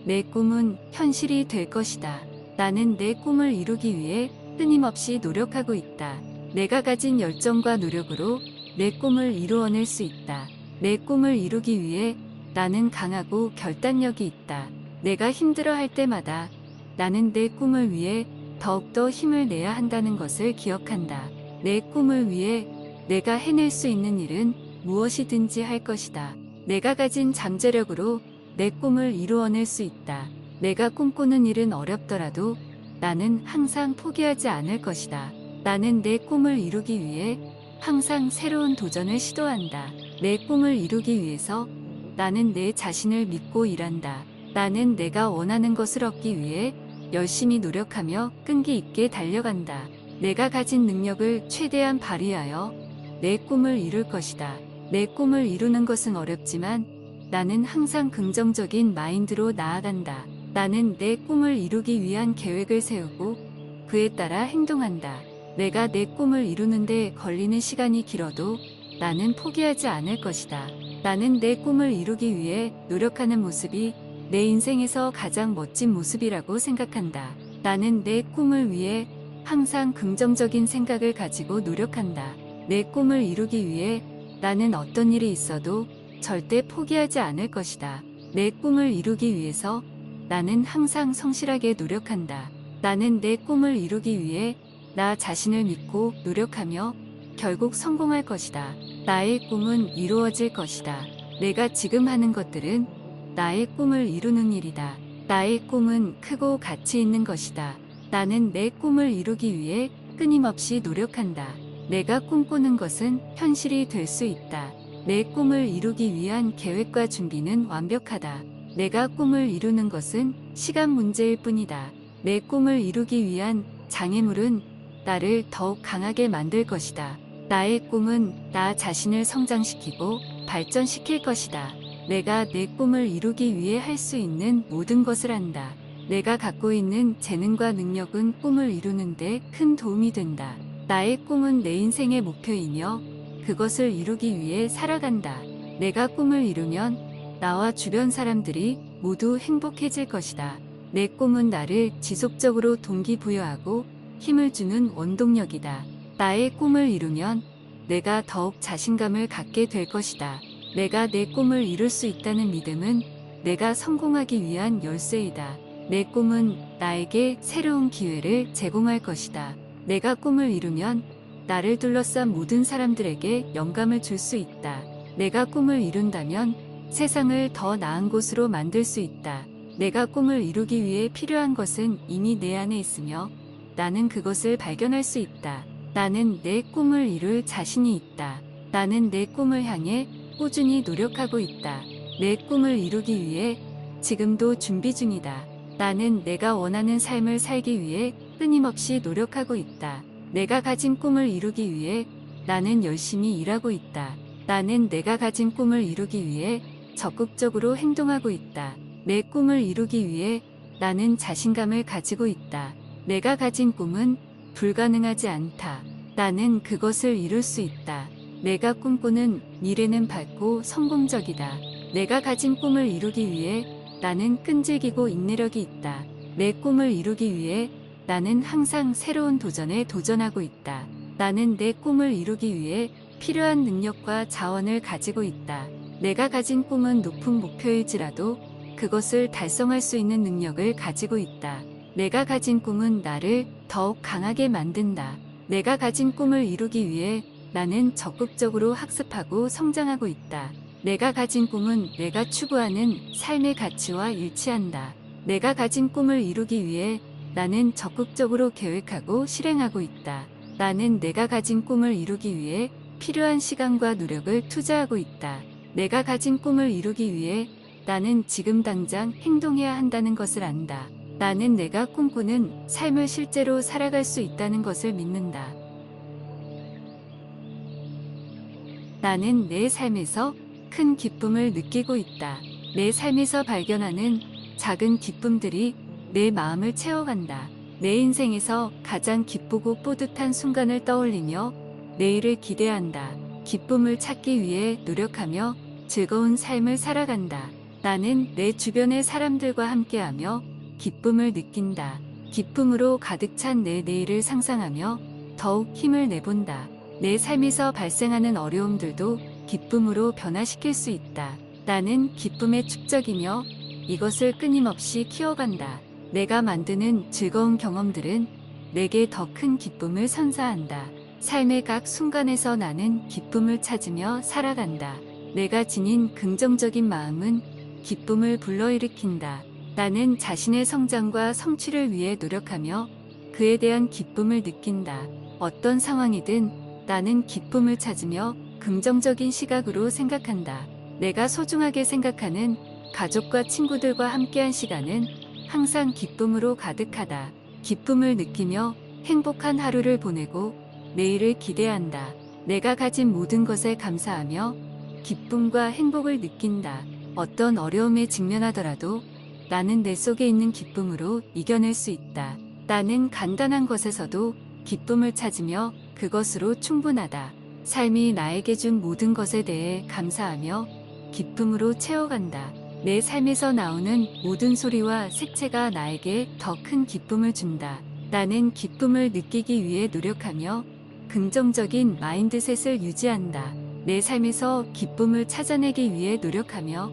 내 꿈은 현실이 될 것이다. 나는 내 꿈을 이루기 위해 끊임없이 노력하고 있다. 내가 가진 열정과 노력으로 내 꿈을 이루어낼 수 있다. 내 꿈을 이루기 위해 나는 강하고 결단력이 있다. 내가 힘들어할 때마다 나는 내 꿈을 위해 더욱더 힘을 내야 한다는 것을 기억한다. 내 꿈을 위해 내가 해낼 수 있는 일은 무엇이든지 할 것이다. 내가 가진 잠재력으로 내 꿈을 이루어낼 수 있다. 내가 꿈꾸는 일은 어렵더라도 나는 항상 포기하지 않을 것이다. 나는 내 꿈을 이루기 위해 항상 새로운 도전을 시도한다. 내 꿈을 이루기 위해서 나는 내 자신을 믿고 일한다. 나는 내가 원하는 것을 얻기 위해 열심히 노력하며 끈기 있게 달려간다. 내가 가진 능력을 최대한 발휘하여 내 꿈을 이룰 것이다. 내 꿈을 이루는 것은 어렵지만 나는 항상 긍정적인 마인드로 나아간다. 나는 내 꿈을 이루기 위한 계획을 세우고 그에 따라 행동한다. 내가 내 꿈을 이루는데 걸리는 시간이 길어도 나는 포기하지 않을 것이다. 나는 내 꿈을 이루기 위해 노력하는 모습이 내 인생에서 가장 멋진 모습이라고 생각한다. 나는 내 꿈을 위해 항상 긍정적인 생각을 가지고 노력한다. 내 꿈을 이루기 위해 나는 어떤 일이 있어도 절대 포기하지 않을 것이다. 내 꿈을 이루기 위해서 나는 항상 성실하게 노력한다. 나는 내 꿈을 이루기 위해 나 자신을 믿고 노력하며 결국 성공할 것이다. 나의 꿈은 이루어질 것이다. 내가 지금 하는 것들은 나의 꿈을 이루는 일이다. 나의 꿈은 크고 가치 있는 것이다. 나는 내 꿈을 이루기 위해 끊임없이 노력한다. 내가 꿈꾸는 것은 현실이 될 수 있다. 내 꿈을 이루기 위한 계획과 준비는 완벽하다. 내가 꿈을 이루는 것은 시간 문제일 뿐이다. 내 꿈을 이루기 위한 장애물은 나를 더욱 강하게 만들 것이다. 나의 꿈은 나 자신을 성장시키고 발전시킬 것이다. 내가 내 꿈을 이루기 위해 할 수 있는 모든 것을 한다. 내가 갖고 있는 재능과 능력은 꿈을 이루는데 큰 도움이 된다. 나의 꿈은 내 인생의 목표이며 그것을 이루기 위해 살아간다. 내가 꿈을 이루면 나와 주변 사람들이 모두 행복해질 것이다. 내 꿈은 나를 지속적으로 동기부여하고 힘을 주는 원동력이다. 나의 꿈을 이루면 내가 더욱 자신감을 갖게 될 것이다. 내가 내 꿈을 이룰 수 있다는 믿음은 내가 성공하기 위한 열쇠이다. 내 꿈은 나에게 새로운 기회를 제공할 것이다. 내가 꿈을 이루면 나를 둘러싼 모든 사람들에게 영감을 줄 수 있다. 내가 꿈을 이룬다면 세상을 더 나은 곳으로 만들 수 있다. 내가 꿈을 이루기 위해 필요한 것은 이미 내 안에 있으며 나는 그것을 발견할 수 있다. 나는 내 꿈을 이룰 자신이 있다. 나는 내 꿈을 향해 꾸준히 노력하고 있다. 내 꿈을 이루기 위해 지금도 준비 중이다. 나는 내가 원하는 삶을 살기 위해 끊임없이 노력하고 있다. 내가 가진 꿈을 이루기 위해 나는 열심히 일하고 있다. 나는 내가 가진 꿈을 이루기 위해 적극적으로 행동하고 있다. 내 꿈을 이루기 위해 나는 자신감을 가지고 있다. 내가 가진 꿈은 불가능하지 않다. 나는 그것을 이룰 수 있다. 내가 꿈꾸는 미래는 밝고 성공적이다. 내가 가진 꿈을 이루기 위해 나는 끈질기고 인내력이 있다. 내 꿈을 이루기 위해 나는 항상 새로운 도전에 도전하고 있다. 나는 내 꿈을 이루기 위해 필요한 능력과 자원을 가지고 있다. 내가 가진 꿈은 높은 목표일지라도 그것을 달성할 수 있는 능력을 가지고 있다. 내가 가진 꿈은 나를 더욱 강하게 만든다. 내가 가진 꿈을 이루기 위해 나는 적극적으로 학습하고 성장하고 있다. 내가 가진 꿈은 내가 추구하는 삶의 가치와 일치한다. 내가 가진 꿈을 이루기 위해 나는 적극적으로 계획하고 실행하고 있다. 나는 내가 가진 꿈을 이루기 위해 필요한 시간과 노력을 투자하고 있다. 내가 가진 꿈을 이루기 위해 나는 지금 당장 행동해야 한다는 것을 안다. 나는 내가 꿈꾸는 삶을 실제로 살아갈 수 있다는 것을 믿는다. 나는 내 삶에서 큰 기쁨을 느끼고 있다. 내 삶에서 발견하는 작은 기쁨들이 내 마음을 채워간다. 내 인생에서 가장 기쁘고 뿌듯한 순간을 떠올리며 내일을 기대한다. 기쁨을 찾기 위해 노력하며 즐거운 삶을 살아간다. 나는 내 주변의 사람들과 함께하며 기쁨을 느낀다. 기쁨으로 가득 찬 내 내일을 상상하며 더욱 힘을 내본다. 내 삶에서 발생하는 어려움들도 기쁨으로 변화시킬 수 있다. 나는 기쁨의 축적이며 이것을 끊임없이 키워간다. 내가 만드는 즐거운 경험들은 내게 더 큰 기쁨을 선사한다. 삶의 각 순간에서 나는 기쁨을 찾으며 살아간다. 내가 지닌 긍정적인 마음은 기쁨을 불러일으킨다. 나는 자신의 성장과 성취를 위해 노력하며 그에 대한 기쁨을 느낀다. 어떤 상황이든 나는 기쁨을 찾으며 긍정적인 시각으로 생각한다. 내가 소중하게 생각하는 가족과 친구들과 함께한 시간은 항상 기쁨으로 가득하다. 기쁨을 느끼며 행복한 하루를 보내고 내일을 기대한다. 내가 가진 모든 것에 감사하며 기쁨과 행복을 느낀다. 어떤 어려움에 직면하더라도 나는 내 속에 있는 기쁨으로 이겨낼 수 있다. 나는 간단한 것에서도 기쁨을 찾으며 그것으로 충분하다. 삶이 나에게 준 모든 것에 대해 감사하며 기쁨으로 채워간다. 내 삶에서 나오는 모든 소리와 색채가 나에게 더 큰 기쁨을 준다. 나는 기쁨을 느끼기 위해 노력하며 긍정적인 마인드셋을 유지한다. 내 삶에서 기쁨을 찾아내기 위해 노력하며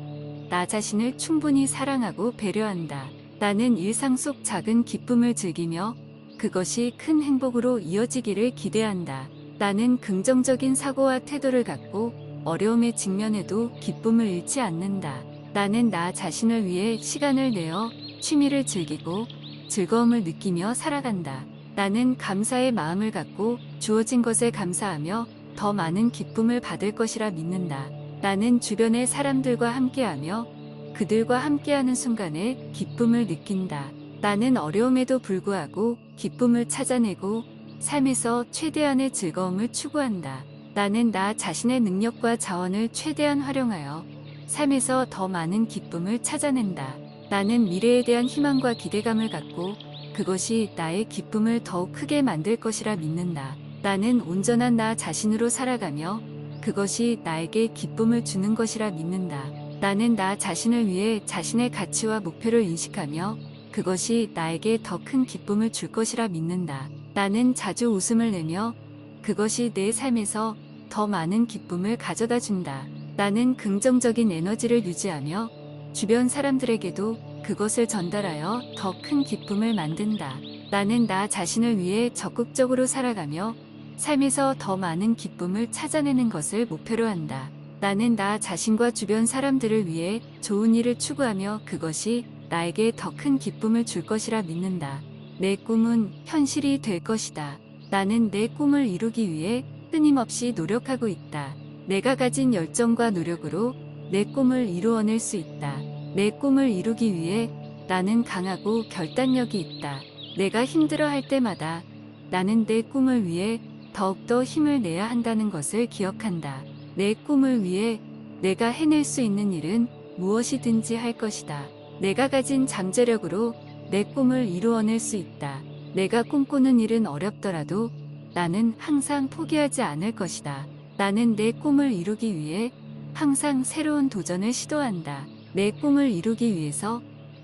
나 자신을 충분히 사랑하고 배려한다. 나는 일상 속 작은 기쁨을 즐기며 그것이 큰 행복으로 이어지기를 기대한다. 나는 긍정적인 사고와 태도를 갖고 어려움에 직면해도 기쁨을 잃지 않는다. 나는 나 자신을 위해 시간을 내어 취미를 즐기고 즐거움을 느끼며 살아간다. 나는 감사의 마음을 갖고 주어진 것에 감사하며 더 많은 기쁨을 받을 것이라 믿는다. 나는 주변의 사람들과 함께하며 그들과 함께하는 순간에 기쁨을 느낀다. 나는 어려움에도 불구하고 기쁨을 찾아내고 삶에서 최대한의 즐거움을 추구한다. 나는 나 자신의 능력과 자원을 최대한 활용하여 삶에서 더 많은 기쁨을 찾아낸다. 나는 미래에 대한 희망과 기대감을 갖고 그것이 나의 기쁨을 더욱 크게 만들 것이라 믿는다. 나는 온전한 나 자신으로 살아가며 그것이 나에게 기쁨을 주는 것이라 믿는다. 나는 나 자신을 위해 자신의 가치와 목표를 인식하며 그것이 나에게 더 큰 기쁨을 줄 것이라 믿는다. 나는 자주 웃음을 내며 그것이 내 삶에서 더 많은 기쁨을 가져다 준다. 나는 긍정적인 에너지를 유지하며 주변 사람들에게도 그것을 전달하여 더 큰 기쁨을 만든다. 나는 나 자신을 위해 적극적으로 살아가며 삶에서 더 많은 기쁨을 찾아내는 것을 목표로 한다. 나는 나 자신과 주변 사람들을 위해 좋은 일을 추구하며 그것이 나에게 더 큰 기쁨을 줄 것이라 믿는다. 내 꿈은 현실이 될 것이다. 나는 내 꿈을 이루기 위해 끊임없이 노력하고 있다. 내가 가진 열정과 노력으로 내 꿈을 이루어낼 수 있다. 내 꿈을 이루기 위해 나는 강하고 결단력이 있다. 내가 힘들어할 때마다 나는 내 꿈을 위해 더욱더 힘을 내야 한다는 것을 기억한다. 내 꿈을 위해 내가 해낼 수 있는 일은 무엇이든지 할 것이다. 내가 가진 잠재력으로 내 꿈을 이루어낼 수 있다. 내가 꿈꾸는 일은 어렵더라도 나는 항상 포기하지 않을 것이다. 나는 내 꿈을 이루기 위해 항상 새로운 도전을 시도한다. 내 꿈을 이루기 위해서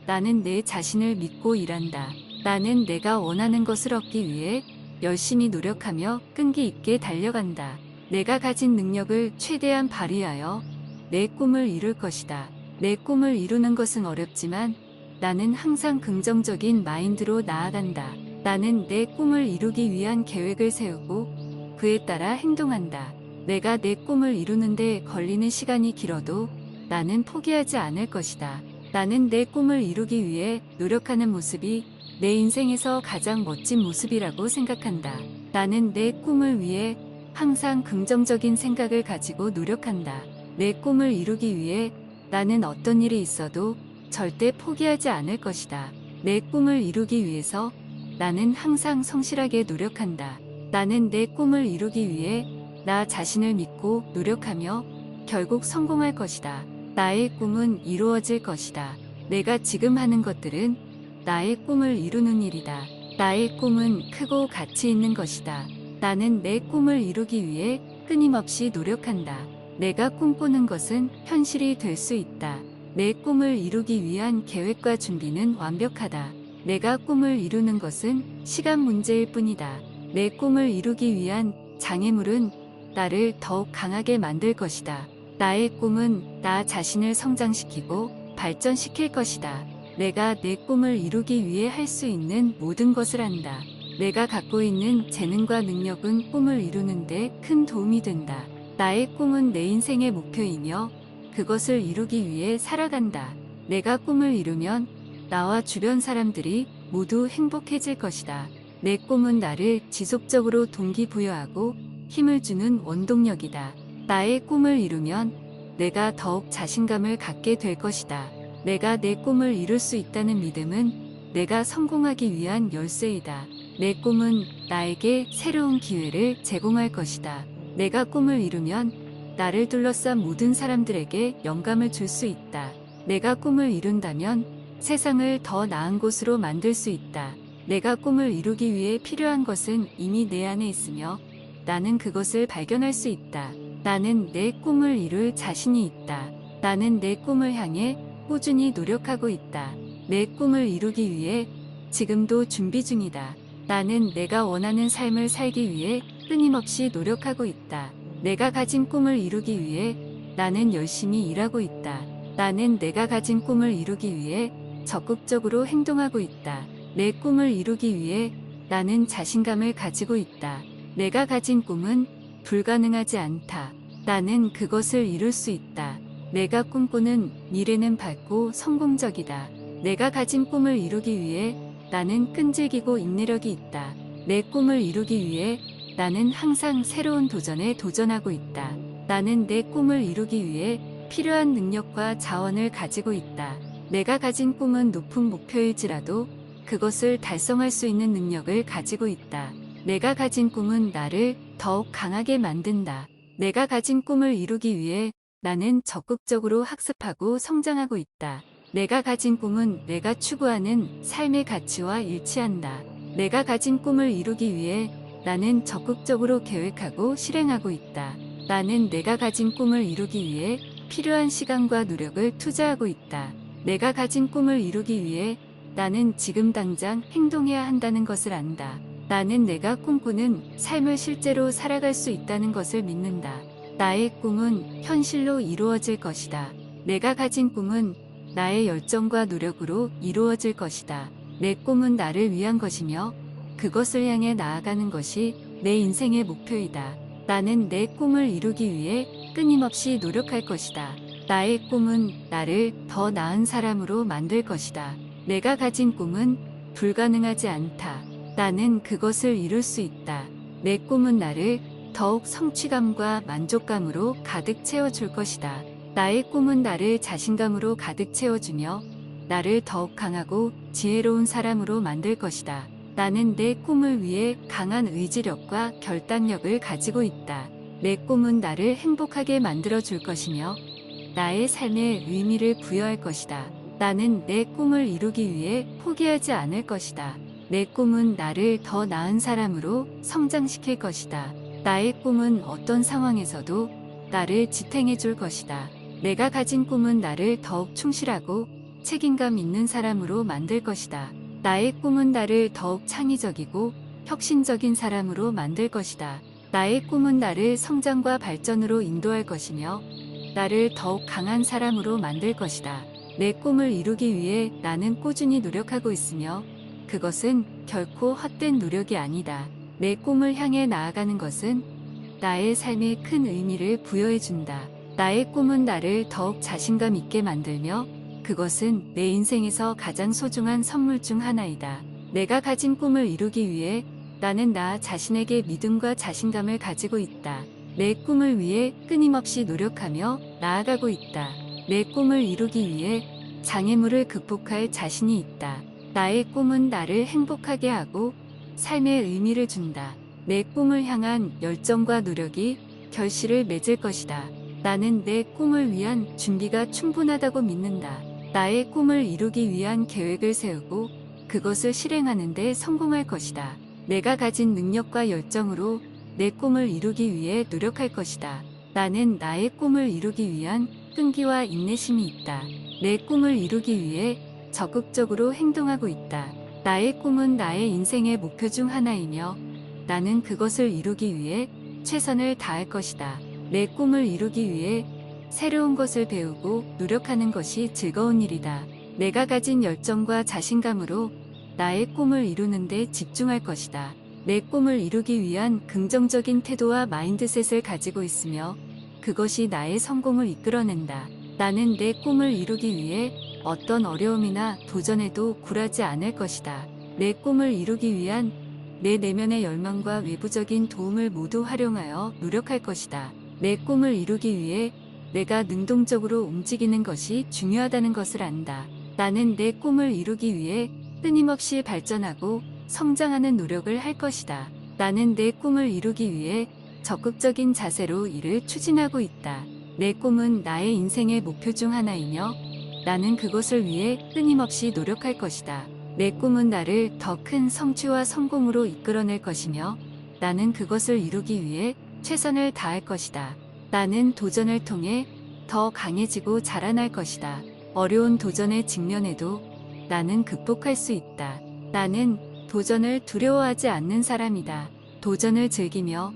나는 내 자신을 믿고 일한다. 나는 내가 원하는 것을 얻기 위해 열심히 노력하며 끈기 있게 달려간다. 내가 가진 능력을 최대한 발휘하여 내 꿈을 이룰 것이다. 내 꿈을 이루는 것은 어렵지만 나는 항상 긍정적인 마인드로 나아간다. 나는 내 꿈을 이루기 위한 계획을 세우고 그에 따라 행동한다. 내가 내 꿈을 이루는데 걸리는 시간이 길어도 나는 포기하지 않을 것이다. 나는 내 꿈을 이루기 위해 노력하는 모습이 내 인생에서 가장 멋진 모습이라고 생각한다. 나는 내 꿈을 위해 항상 긍정적인 생각을 가지고 노력한다. 내 꿈을 이루기 위해 나는 어떤 일이 있어도 절대 포기하지 않을 것이다. 내 꿈을 이루기 위해서 나는 항상 성실하게 노력한다. 나는 내 꿈을 이루기 위해 나 자신을 믿고 노력하며 결국 성공할 것이다. 나의 꿈은 이루어질 것이다. 내가 지금 하는 것들은 나의 꿈을 이루는 일이다. 나의 꿈은 크고 가치 있는 것이다. 나는 내 꿈을 이루기 위해 끊임없이 노력한다. 내가 꿈꾸는 것은 현실이 될 수 있다. 내 꿈을 이루기 위한 계획과 준비는 완벽하다. 내가 꿈을 이루는 것은 시간 문제일 뿐이다. 내 꿈을 이루기 위한 장애물은 나를 더욱 강하게 만들 것이다. 나의 꿈은 나 자신을 성장시키고 발전시킬 것이다. 내가 내 꿈을 이루기 위해 할 수 있는 모든 것을 한다. 내가 갖고 있는 재능과 능력은 꿈을 이루는데 큰 도움이 된다. 나의 꿈은 내 인생의 목표이며 그것을 이루기 위해 살아간다. 내가 꿈을 이루면 나와 주변 사람들이 모두 행복해질 것이다. 내 꿈은 나를 지속적으로 동기부여하고 힘을 주는 원동력이다. 나의 꿈을 이루면 내가 더욱 자신감을 갖게 될 것이다. 내가 내 꿈을 이룰 수 있다는 믿음은 내가 성공하기 위한 열쇠이다. 내 꿈은 나에게 새로운 기회를 제공할 것이다. 내가 꿈을 이루면 나를 둘러싼 모든 사람들에게 영감을 줄 수 있다. 내가 꿈을 이룬다면 세상을 더 나은 곳으로 만들 수 있다. 내가 꿈을 이루기 위해 필요한 것은 이미 내 안에 있으며 나는 그것을 발견할 수 있다. 나는 내 꿈을 이룰 자신이 있다. 나는 내 꿈을 향해 꾸준히 노력하고 있다. 내 꿈을 이루기 위해 지금도 준비 중이다. 나는 내가 원하는 삶을 살기 위해 끊임없이 노력하고 있다. 내가 가진 꿈을 이루기 위해 나는 열심히 일하고 있다. 나는 내가 가진 꿈을 이루기 위해 적극적으로 행동하고 있다. 내 꿈을 이루기 위해 나는 자신감을 가지고 있다. 내가 가진 꿈은 불가능하지 않다. 나는 그것을 이룰 수 있다. 내가 꿈꾸는 미래는 밝고 성공적이다. 내가 가진 꿈을 이루기 위해 나는 끈질기고 인내력이 있다. 내 꿈을 이루기 위해 나는 항상 새로운 도전에 도전하고 있다. 나는 내 꿈을 이루기 위해 필요한 능력과 자원을 가지고 있다. 내가 가진 꿈은 높은 목표일지라도 그것을 달성할 수 있는 능력을 가지고 있다. 내가 가진 꿈은 나를 더욱 강하게 만든다. 내가 가진 꿈을 이루기 위해 나는 적극적으로 학습하고 성장하고 있다. 내가 가진 꿈은 내가 추구하는 삶의 가치와 일치한다. 내가 가진 꿈을 이루기 위해 나는 적극적으로 계획하고 실행하고 있다. 나는 내가 가진 꿈을 이루기 위해 필요한 시간과 노력을 투자하고 있다. 내가 가진 꿈을 이루기 위해 나는 지금 당장 행동해야 한다는 것을 안다. 나는 내가 꿈꾸는 삶을 실제로 살아갈 수 있다는 것을 믿는다. 나의 꿈은 현실로 이루어질 것이다. 내가 가진 꿈은 나의 열정과 노력으로 이루어질 것이다. 내 꿈은 나를 위한 것이며 그것을 향해 나아가는 것이 내 인생의 목표이다. 나는 내 꿈을 이루기 위해 끊임없이 노력할 것이다. 나의 꿈은 나를 더 나은 사람으로 만들 것이다. 내가 가진 꿈은 불가능하지 않다. 나는 그것을 이룰 수 있다. 내 꿈은 나를 더욱 성취감과 만족감으로 가득 채워줄 것이다. 나의 꿈은 나를 자신감으로 가득 채워주며 나를 더욱 강하고 지혜로운 사람으로 만들 것이다. 나는 내 꿈을 위해 강한 의지력과 결단력을 가지고 있다. 내 꿈은 나를 행복하게 만들어줄 것이며 나의 삶에 의미를 부여할 것이다. 나는 내 꿈을 이루기 위해 포기하지 않을 것이다. 내 꿈은 나를 더 나은 사람으로 성장시킬 것이다. 나의 꿈은 어떤 상황에서도 나를 지탱해 줄 것이다. 내가 가진 꿈은 나를 더욱 충실하고 책임감 있는 사람으로 만들 것이다. 나의 꿈은 나를 더욱 창의적이고 혁신적인 사람으로 만들 것이다. 나의 꿈은 나를 성장과 발전으로 인도할 것이며 나를 더욱 강한 사람으로 만들 것이다. 내 꿈을 이루기 위해 나는 꾸준히 노력하고 있으며 그것은 결코 헛된 노력이 아니다. 내 꿈을 향해 나아가는 것은 나의 삶에 큰 의미를 부여해 준다. 나의 꿈은 나를 더욱 자신감 있게 만들며 그것은 내 인생에서 가장 소중한 선물 중 하나이다. 내가 가진 꿈을 이루기 위해 나는 나 자신에게 믿음과 자신감을 가지고 있다. 내 꿈을 위해 끊임없이 노력하며 나아가고 있다. 내 꿈을 이루기 위해 장애물을 극복할 자신이 있다. 나의 꿈은 나를 행복하게 하고 삶의 의미를 준다. 내 꿈을 향한 열정과 노력이 결실을 맺을 것이다. 나는 내 꿈을 위한 준비가 충분하다고 믿는다. 나의 꿈을 이루기 위한 계획을 세우고 그것을 실행하는 데 성공할 것이다. 내가 가진 능력과 열정으로 내 꿈을 이루기 위해 노력할 것이다. 나는 나의 꿈을 이루기 위한 끈기와 인내심이 있다. 내 꿈을 이루기 위해 적극적으로 행동하고 있다. 나의 꿈은 나의 인생의 목표 중 하나이며 나는 그것을 이루기 위해 최선을 다할 것이다. 내 꿈을 이루기 위해 새로운 것을 배우고 노력하는 것이 즐거운 일이다. 내가 가진 열정과 자신감으로 나의 꿈을 이루는 데 집중할 것이다. 내 꿈을 이루기 위한 긍정적인 태도와 마인드셋을 가지고 있으며 그것이 나의 성공을 이끌어낸다. 나는 내 꿈을 이루기 위해 어떤 어려움이나 도전에도 굴하지 않을 것이다. 내 꿈을 이루기 위한 내 내면의 열망과 외부적인 도움을 모두 활용하여 노력할 것이다. 내 꿈을 이루기 위해 내가 능동적으로 움직이는 것이 중요하다는 것을 안다. 나는 내 꿈을 이루기 위해 끊임없이 발전하고 성장하는 노력을 할 것이다. 나는 내 꿈을 이루기 위해 적극적인 자세로 이를 추진하고 있다. 내 꿈은 나의 인생의 목표 중 하나이며 나는 그것을 위해 끊임없이 노력할 것이다. 내 꿈은 나를 더 큰 성취와 성공으로 이끌어낼 것이며 나는 그것을 이루기 위해 최선을 다할 것이다. 나는 도전을 통해 더 강해지고 자라날 것이다. 어려운 도전에 직면해도 나는 극복할 수 있다. 나는 도전을 두려워하지 않는 사람이다. 도전을 즐기며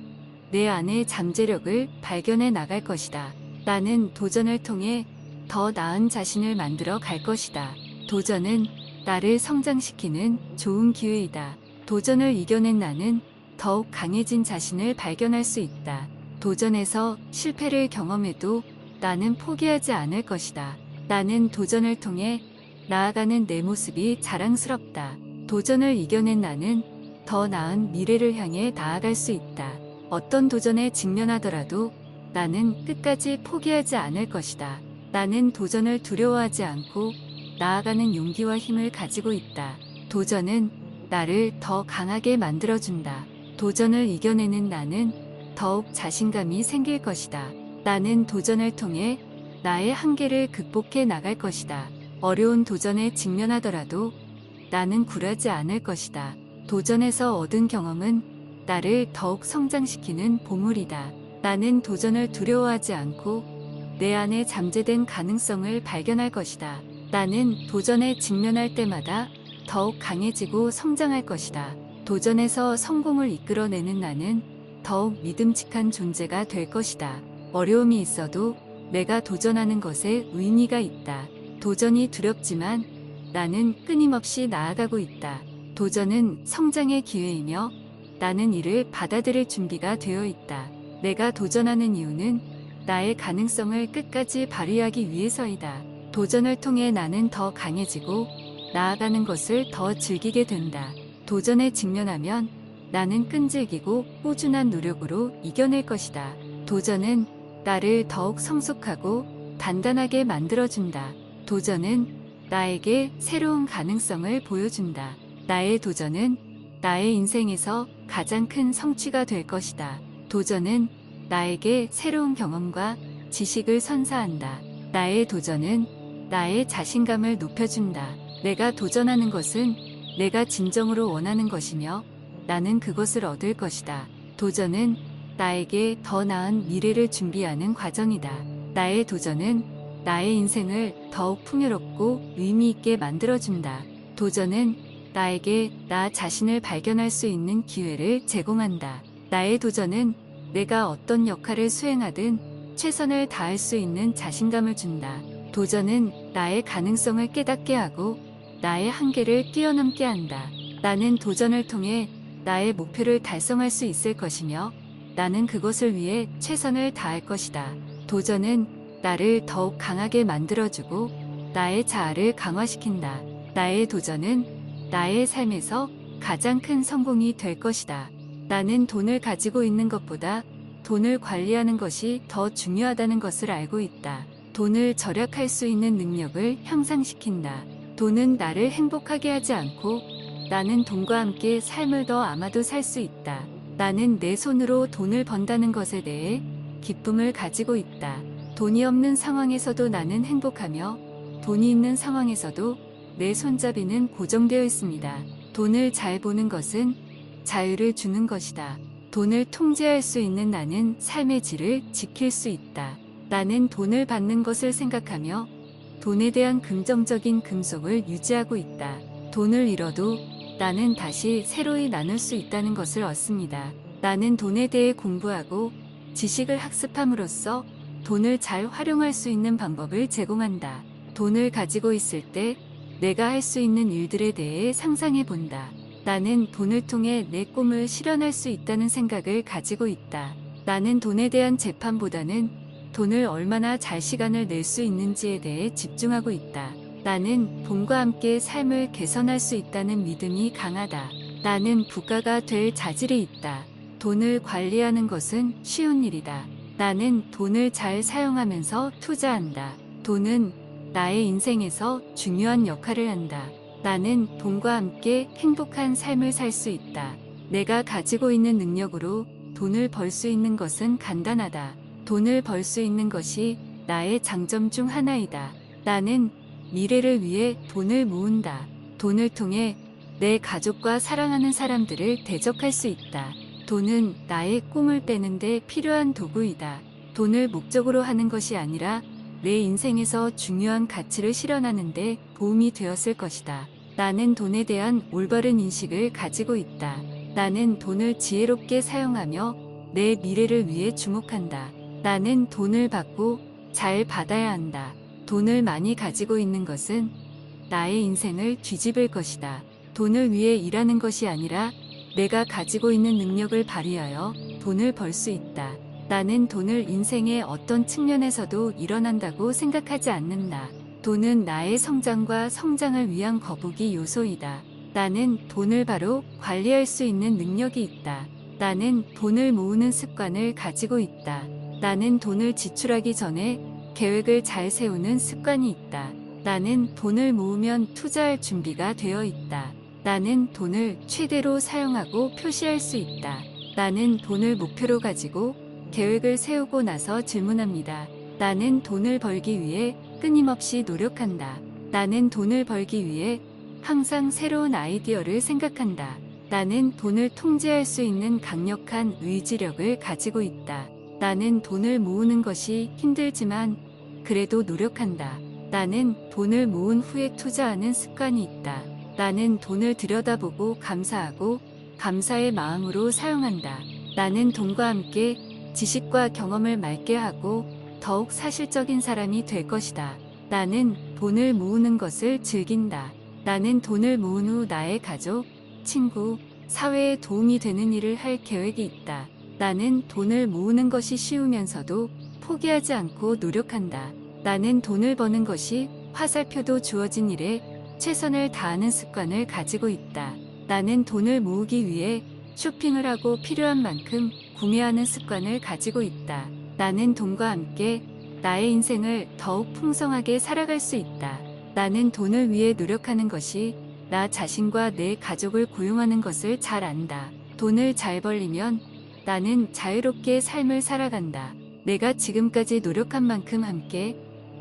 내 안의 잠재력을 발견해 나갈 것이다. 나는 도전을 통해 더 나은 자신을 만들어 갈 것이다. 도전은 나를 성장시키는 좋은 기회이다. 도전을 이겨낸 나는 더욱 강해진 자신을 발견할 수 있다. 도전에서 실패를 경험해도 나는 포기하지 않을 것이다. 나는 도전을 통해 나아가는 내 모습이 자랑스럽다. 도전을 이겨낸 나는 더 나은 미래를 향해 나아갈 수 있다. 어떤 도전에 직면하더라도 나는 끝까지 포기하지 않을 것이다. 나는 도전을 두려워하지 않고 나아가는 용기와 힘을 가지고 있다. 도전은 나를 더 강하게 만들어준다. 도전을 이겨내는 나는 더욱 자신감이 생길 것이다. 나는 도전을 통해 나의 한계를 극복해 나갈 것이다. 어려운 도전에 직면하더라도 나는 굴하지 않을 것이다. 도전에서 얻은 경험은 나를 더욱 성장시키는 보물이다. 나는 도전을 두려워하지 않고 내 안에 잠재된 가능성을 발견할 것이다. 나는 도전에 직면할 때마다 더욱 강해지고 성장할 것이다. 도전에서 성공을 이끌어내는 나는 더욱 믿음직한 존재가 될 것이다. 어려움이 있어도 내가 도전하는 것에 의미가 있다. 도전이 두렵지만 나는 끊임없이 나아가고 있다. 도전은 성장의 기회이며 나는 이를 받아들일 준비가 되어 있다. 내가 도전하는 이유는 나의 가능성을 끝까지 발휘하기 위해서이다. 도전을 통해 나는 더 강해지고 나아가는 것을 더 즐기게 된다. 도전에 직면하면 나는 끈질기고 꾸준한 노력으로 이겨낼 것이다. 도전은 나를 더욱 성숙하고 단단하게 만들어준다. 도전은 나에게 새로운 가능성을 보여준다. 나의 도전은 나의 인생에서 가장 큰 성취가 될 것이다. 도전은 나에게 새로운 경험과 지식을 선사한다. 나의 도전은 나의 자신감을 높여준다. 내가 도전하는 것은 내가 진정으로 원하는 것이며 나는 그것을 얻을 것이다. 도전은 나에게 더 나은 미래를 준비하는 과정이다. 나의 도전은 나의 인생을 더욱 풍요롭고 의미 있게 만들어준다. 도전은 나에게 나 자신을 발견할 수 있는 기회를 제공한다. 나의 도전은 내가 어떤 역할을 수행하든 최선을 다할 수 있는 자신감을 준다. 도전은 나의 가능성을 깨닫게 하고 나의 한계를 뛰어넘게 한다. 나는 도전을 통해 나의 목표를 달성할 수 있을 것이며 나는 그것을 위해 최선을 다할 것이다. 도전은 나를 더욱 강하게 만들어주고 나의 자아를 강화시킨다. 나의 도전은 나의 삶에서 가장 큰 성공이 될 것이다. 나는 돈을 가지고 있는 것보다 돈을 관리하는 것이 더 중요하다는 것을 알고 있다. 돈을 절약할 수 있는 능력을 향상시킨다. 돈은 나를 행복하게 하지 않고 나는 돈과 함께 삶을 더 아마도 살 수 있다. 나는 내 손으로 돈을 번다는 것에 대해 기쁨을 가지고 있다. 돈이 없는 상황에서도 나는 행복하며 돈이 있는 상황에서도 내 손잡이는 고정되어 있습니다. 돈을 잘 보는 것은 자유를 주는 것이다. 돈을 통제할 수 있는 나는 삶의 질을 지킬 수 있다. 나는 돈을 받는 것을 생각하며 돈에 대한 긍정적인 금속을 유지하고 있다. 돈을 잃어도 나는 다시 새로이 나눌 수 있다는 것을 얻습니다. 나는 돈에 대해 공부하고 지식을 학습함으로써 돈을 잘 활용할 수 있는 방법을 제공한다. 돈을 가지고 있을 때 내가 할 수 있는 일들에 대해 상상해 본다. 나는 돈을 통해 내 꿈을 실현할 수 있다는 생각을 가지고 있다. 나는 돈에 대한 재판보다는 돈을 얼마나 잘 시간을 낼 수 있는지에 대해 집중하고 있다. 나는 돈과 함께 삶을 개선할 수 있다는 믿음이 강하다. 나는 부가가 될 자질이 있다. 돈을 관리하는 것은 쉬운 일이다. 나는 돈을 잘 사용하면서 투자한다. 돈은 나의 인생에서 중요한 역할을 한다. 나는 돈과 함께 행복한 삶을 살 수 있다. 내가 가지고 있는 능력으로 돈을 벌 수 있는 것은 간단하다. 돈을 벌 수 있는 것이 나의 장점 중 하나이다. 나는 미래를 위해 돈을 모은다. 돈을 통해 내 가족과 사랑하는 사람들을 대적할 수 있다. 돈은 나의 꿈을 떼는데 필요한 도구이다. 돈을 목적으로 하는 것이 아니라 내 인생에서 중요한 가치를 실현하는데 도움이 되었을 것이다. 나는 돈에 대한 올바른 인식을 가지고 있다. 나는 돈을 지혜롭게 사용하며 내 미래를 위해 주목한다. 나는 돈을 받고 잘 받아야 한다. 돈을 많이 가지고 있는 것은 나의 인생을 뒤집을 것이다. 돈을 위해 일하는 것이 아니라 내가 가지고 있는 능력을 발휘하여 돈을 벌 수 있다. 나는 돈을 인생의 어떤 측면에서도 일어난다고 생각하지 않는다. 돈은 나의 성장과 성장을 위한 거북이 요소이다. 나는 돈을 바로 관리할 수 있는 능력이 있다. 나는 돈을 모으는 습관을 가지고 있다. 나는 돈을 지출하기 전에 계획을 잘 세우는 습관이 있다. 나는 돈을 모으면 투자할 준비가 되어 있다. 나는 돈을 최대로 사용하고 표시할 수 있다. 나는 돈을 목표로 가지고 계획을 세우고 나서 질문합니다. 나는 돈을 벌기 위해 끊임없이 노력한다. 나는 돈을 벌기 위해 항상 새로운 아이디어를 생각한다. 나는 돈을 통제할 수 있는 강력한 의지력을 가지고 있다. 나는 돈을 모으는 것이 힘들지만 그래도 노력한다. 나는 돈을 모은 후에 투자하는 습관이 있다. 나는 돈을 들여다보고 감사하고 감사의 마음으로 사용한다. 나는 돈과 함께 지식과 경험을 맑게 하고 더욱 사실적인 사람이 될 것이다. 나는 돈을 모으는 것을 즐긴다. 나는 돈을 모은 후 나의 가족, 친구, 사회에 도움이 되는 일을 할 계획이 있다. 나는 돈을 모으는 것이 쉬우면서도 포기하지 않고 노력한다. 나는 돈을 버는 것이 화살표도 주어진 일에 최선을 다하는 습관을 가지고 있다. 나는 돈을 모으기 위해 쇼핑을 하고 필요한 만큼 구매하는 습관을 가지고 있다. 나는 돈과 함께 나의 인생을 더욱 풍성하게 살아갈 수 있다. 나는 돈을 위해 노력하는 것이 나 자신과 내 가족을 고용하는 것을 잘 안다. 돈을 잘 벌리면 나는 자유롭게 삶을 살아간다. 내가 지금까지 노력한 만큼 함께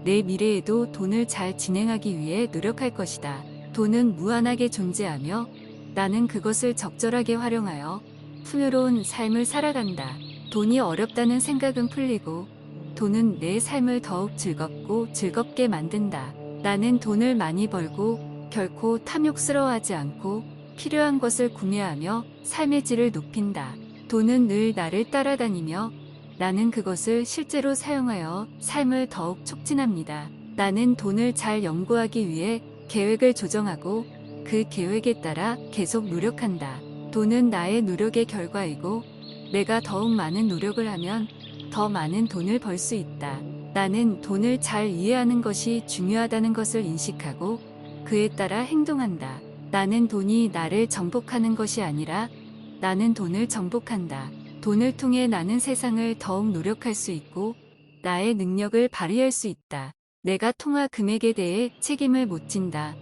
내 미래에도 돈을 잘 진행하기 위해 노력할 것이다. 돈은 무한하게 존재하며 나는 그것을 적절하게 활용하여 풍요로운 삶을 살아간다. 돈이 어렵다는 생각은 풀리고 돈은 내 삶을 더욱 즐겁고 즐겁게 만든다. 나는 돈을 많이 벌고 결코 탐욕스러워하지 않고 필요한 것을 구매하며 삶의 질을 높인다. 돈은 늘 나를 따라다니며 나는 그것을 실제로 사용하여 삶을 더욱 촉진합니다. 나는 돈을 잘 연구하기 위해 계획을 조정하고 그 계획에 따라 계속 노력한다. 돈은 나의 노력의 결과이고 내가 더욱 많은 노력을 하면 더 많은 돈을 벌 수 있다. 나는 돈을 잘 이해하는 것이 중요하다는 것을 인식하고 그에 따라 행동한다. 나는 돈이 나를 정복하는 것이 아니라 나는 돈을 정복한다. 돈을 통해 나는 세상을 더욱 노력할 수 있고 나의 능력을 발휘할 수 있다. 내가 통화 금액에 대해 책임을 못 진다.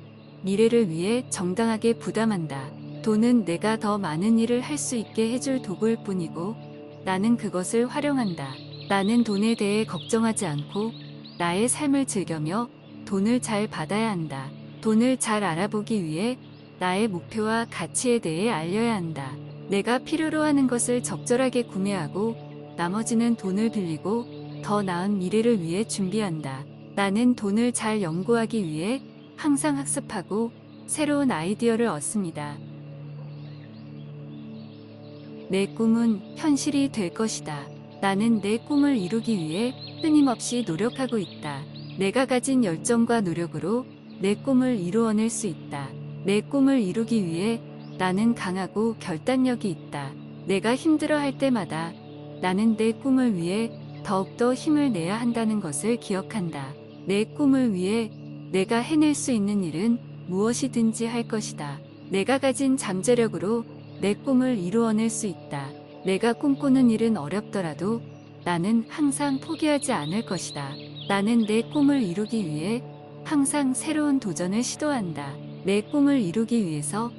미래를 위해 정당하게 부담한다. 돈은 내가 더 많은 일을 할 수 있게 해줄 도구일 뿐이고 나는 그것을 활용한다. 나는 돈에 대해 걱정하지 않고 나의 삶을 즐기며 돈을 잘 받아야 한다. 돈을 잘 알아보기 위해 나의 목표와 가치에 대해 알려야 한다. 내가 필요로 하는 것을 적절하게 구매하고 나머지는 돈을 빌리고 더 나은 미래를 위해 준비한다. 나는 돈을 잘 연구하기 위해 항상 학습하고 새로운 아이디어를 얻습니다. 내 꿈은 현실이 될 것이다. 나는 내 꿈을 이루기 위해 끊임없이 노력하고 있다. 내가 가진 열정과 노력으로 내 꿈을 이루어낼 수 있다. 내 꿈을 이루기 위해 나는 강하고 결단력이 있다. 내가 힘들어할 때마다 나는 내 꿈을 위해 더욱더 힘을 내야 한다는 것을 기억한다. 내 꿈을 위해 내가 해낼 수 있는 일은 무엇이든지 할 것이다. 내가 가진 잠재력으로 내 꿈을 이루어낼 수 있다. 내가 꿈꾸는 일은 어렵더라도 나는 항상 포기하지 않을 것이다. 나는 내 꿈을 이루기 위해 항상 새로운 도전을 시도한다. 내 꿈을 이루기 위해서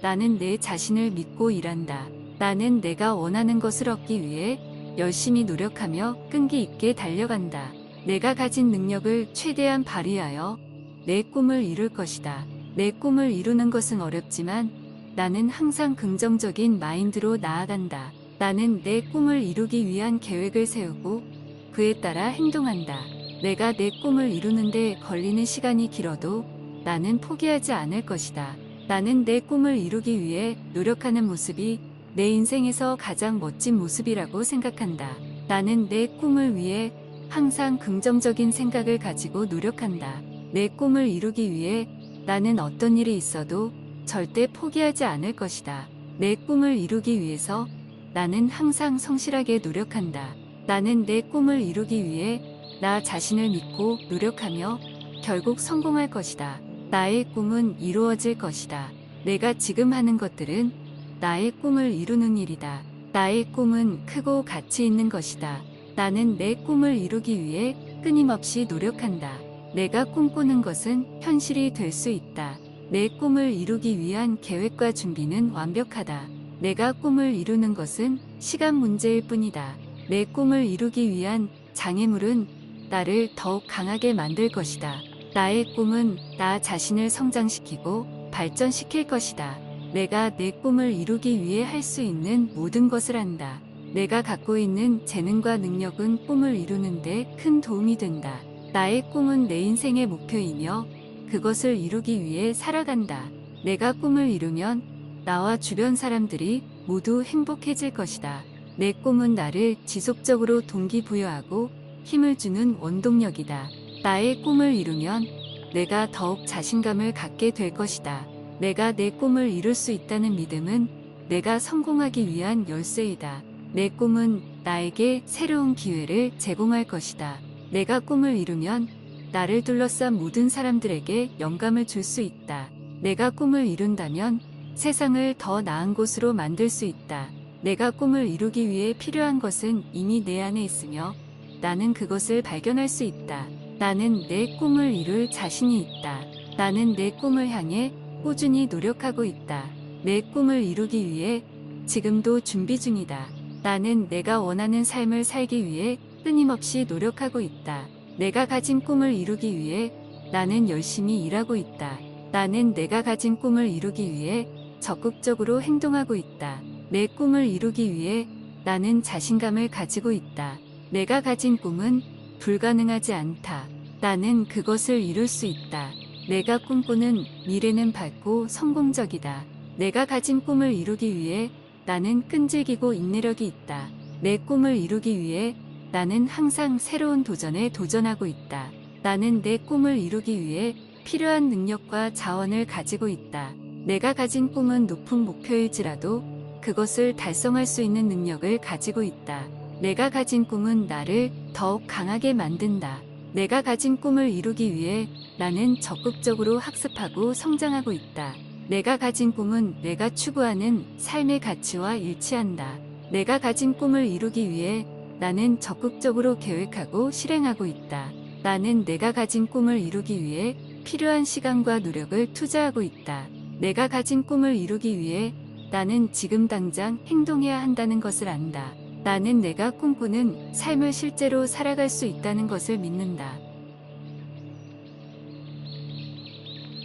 나는 내 자신을 믿고 일한다. 나는 내가 원하는 것을 얻기 위해 열심히 노력하며 끈기 있게 달려간다. 내가 가진 능력을 최대한 발휘하여 내 꿈을 이룰 것이다. 내 꿈을 이루는 것은 어렵지만 나는 항상 긍정적인 마인드로 나아간다. 나는 내 꿈을 이루기 위한 계획을 세우고 그에 따라 행동한다. 내가 내 꿈을 이루는데 걸리는 시간이 길어도 나는 포기하지 않을 것이다. 나는 내 꿈을 이루기 위해 노력하는 모습이 내 인생에서 가장 멋진 모습이라고 생각한다. 나는 내 꿈을 위해 항상 긍정적인 생각을 가지고 노력한다. 내 꿈을 이루기 위해 나는 어떤 일이 있어도 절대 포기하지 않을 것이다. 내 꿈을 이루기 위해서 나는 항상 성실하게 노력한다. 나는 내 꿈을 이루기 위해 나 자신을 믿고 노력하며 결국 성공할 것이다. 나의 꿈은 이루어질 것이다. 내가 지금 하는 것들은 나의 꿈을 이루는 일이다. 나의 꿈은 크고 가치 있는 것이다. 나는 내 꿈을 이루기 위해 끊임없이 노력한다. 내가 꿈꾸는 것은 현실이 될 수 있다. 내 꿈을 이루기 위한 계획과 준비는 완벽하다. 내가 꿈을 이루는 것은 시간 문제일 뿐이다. 내 꿈을 이루기 위한 장애물은 나를 더욱 강하게 만들 것이다. 나의 꿈은 나 자신을 성장시키고 발전시킬 것이다. 내가 내 꿈을 이루기 위해 할 수 있는 모든 것을 한다. 내가 갖고 있는 재능과 능력은 꿈을 이루는데 큰 도움이 된다. 나의 꿈은 내 인생의 목표이며 그것을 이루기 위해 살아간다. 내가 꿈을 이루면 나와 주변 사람들이 모두 행복해질 것이다. 내 꿈은 나를 지속적으로 동기부여하고 힘을 주는 원동력이다. 나의 꿈을 이루면 내가 더욱 자신감을 갖게 될 것이다. 내가 내 꿈을 이룰 수 있다는 믿음은 내가 성공하기 위한 열쇠이다. 내 꿈은 나에게 새로운 기회를 제공할 것이다. 내가 꿈을 이루면 나를 둘러싼 모든 사람들에게 영감을 줄 수 있다. 내가 꿈을 이룬다면 세상을 더 나은 곳으로 만들 수 있다. 내가 꿈을 이루기 위해 필요한 것은 이미 내 안에 있으며 나는 그것을 발견할 수 있다. 나는 내 꿈을 이룰 자신이 있다. 나는 내 꿈을 향해 꾸준히 노력하고 있다. 내 꿈을 이루기 위해 지금도 준비 중이다. 나는 내가 원하는 삶을 살기 위해 끊임없이 노력하고 있다. 내가 가진 꿈을 이루기 위해 나는 열심히 일하고 있다. 나는 내가 가진 꿈을 이루기 위해 적극적으로 행동하고 있다. 내 꿈을 이루기 위해 나는 자신감을 가지고 있다. 내가 가진 꿈은 불가능하지 않다. 나는 그것을 이룰 수 있다. 내가 꿈꾸는 미래는 밝고 성공적이다. 내가 가진 꿈을 이루기 위해 나는 끈질기고 인내력이 있다. 내 꿈을 이루기 위해 나는 항상 새로운 도전에 도전하고 있다. 나는 내 꿈을 이루기 위해 필요한 능력과 자원을 가지고 있다. 내가 가진 꿈은 높은 목표일지라도 그것을 달성할 수 있는 능력을 가지고 있다. 내가 가진 꿈은 나를 더욱 강하게 만든다. 내가 가진 꿈을 이루기 위해 나는 적극적으로 학습하고 성장하고 있다. 내가 가진 꿈은 내가 추구하는 삶의 가치와 일치한다. 내가 가진 꿈을 이루기 위해 나는 적극적으로 계획하고 실행하고 있다. 나는 내가 가진 꿈을 이루기 위해 필요한 시간과 노력을 투자하고 있다. 내가 가진 꿈을 이루기 위해 나는 지금 당장 행동해야 한다는 것을 안다. 나는 내가 꿈꾸는 삶을 실제로 살아갈 수 있다는 것을 믿는다.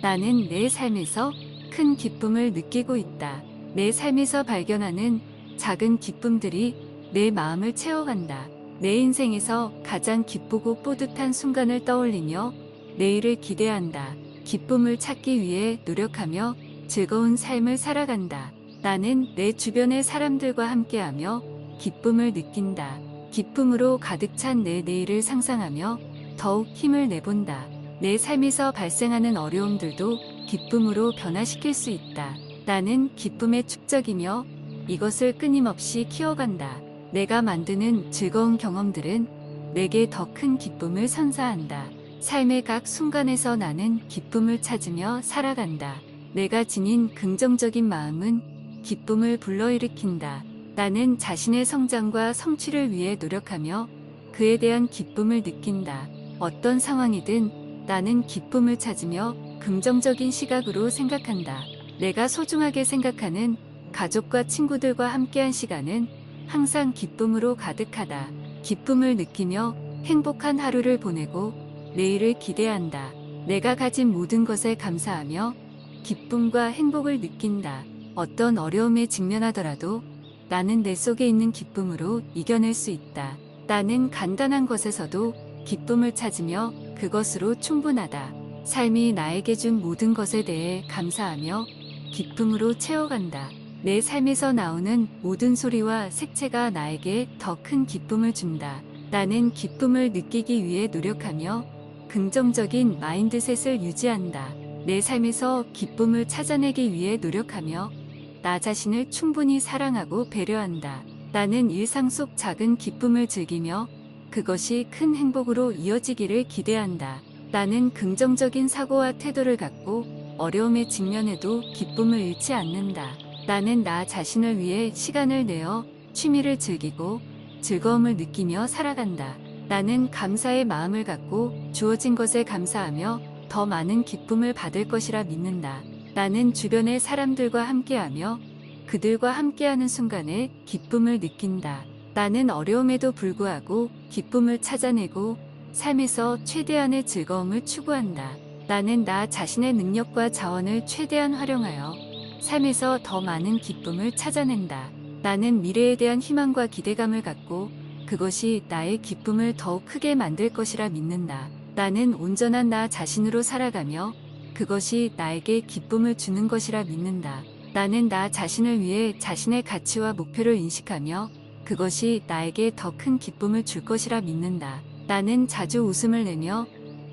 나는 내 삶에서 큰 기쁨을 느끼고 있다. 내 삶에서 발견하는 작은 기쁨들이 내 마음을 채워간다. 내 인생에서 가장 기쁘고 뿌듯한 순간을 떠올리며 내일을 기대한다. 기쁨을 찾기 위해 노력하며 즐거운 삶을 살아간다. 나는 내 주변의 사람들과 함께하며 기쁨을 느낀다. 기쁨으로 가득 찬 내 내일을 상상하며 더욱 힘을 내본다. 내 삶에서 발생하는 어려움들도 기쁨으로 변화시킬 수 있다. 나는 기쁨의 축적이며 이것을 끊임없이 키워간다. 내가 만드는 즐거운 경험들은 내게 더 큰 기쁨을 선사한다. 삶의 각 순간에서 나는 기쁨을 찾으며 살아간다. 내가 지닌 긍정적인 마음은 기쁨을 불러일으킨다. 나는 자신의 성장과 성취를 위해 노력하며 그에 대한 기쁨을 느낀다. 어떤 상황이든 나는 기쁨을 찾으며 긍정적인 시각으로 생각한다. 내가 소중하게 생각하는 가족과 친구들과 함께한 시간은 항상 기쁨으로 가득하다. 기쁨을 느끼며 행복한 하루를 보내고 내일을 기대한다. 내가 가진 모든 것에 감사하며 기쁨과 행복을 느낀다. 어떤 어려움에 직면하더라도 나는 내 속에 있는 기쁨으로 이겨낼 수 있다. 나는 간단한 것에서도 기쁨을 찾으며 그것으로 충분하다. 삶이 나에게 준 모든 것에 대해 감사하며 기쁨으로 채워간다. 내 삶에서 나오는 모든 소리와 색채가 나에게 더 큰 기쁨을 준다. 나는 기쁨을 느끼기 위해 노력하며 긍정적인 마인드셋을 유지한다. 내 삶에서 기쁨을 찾아내기 위해 노력하며 나 자신을 충분히 사랑하고 배려한다. 나는 일상 속 작은 기쁨을 즐기며 그것이 큰 행복으로 이어지기를 기대한다. 나는 긍정적인 사고와 태도를 갖고 어려움에 직면해도 기쁨을 잃지 않는다. 나는 나 자신을 위해 시간을 내어 취미를 즐기고 즐거움을 느끼며 살아간다. 나는 감사의 마음을 갖고 주어진 것에 감사하며 더 많은 기쁨을 받을 것이라 믿는다. 나는 주변의 사람들과 함께하며 그들과 함께하는 순간에 기쁨을 느낀다. 나는 어려움에도 불구하고 기쁨을 찾아내고 삶에서 최대한의 즐거움을 추구한다. 나는 나 자신의 능력과 자원을 최대한 활용하여 삶에서 더 많은 기쁨을 찾아낸다. 나는 미래에 대한 희망과 기대감을 갖고 그것이 나의 기쁨을 더욱 크게 만들 것이라 믿는다. 나는 온전한 나 자신으로 살아가며 그것이 나에게 기쁨을 주는 것이라 믿는다. 나는 나 자신을 위해 자신의 가치와 목표를 인식하며 그것이 나에게 더 큰 기쁨을 줄 것이라 믿는다. 나는 자주 웃음을 내며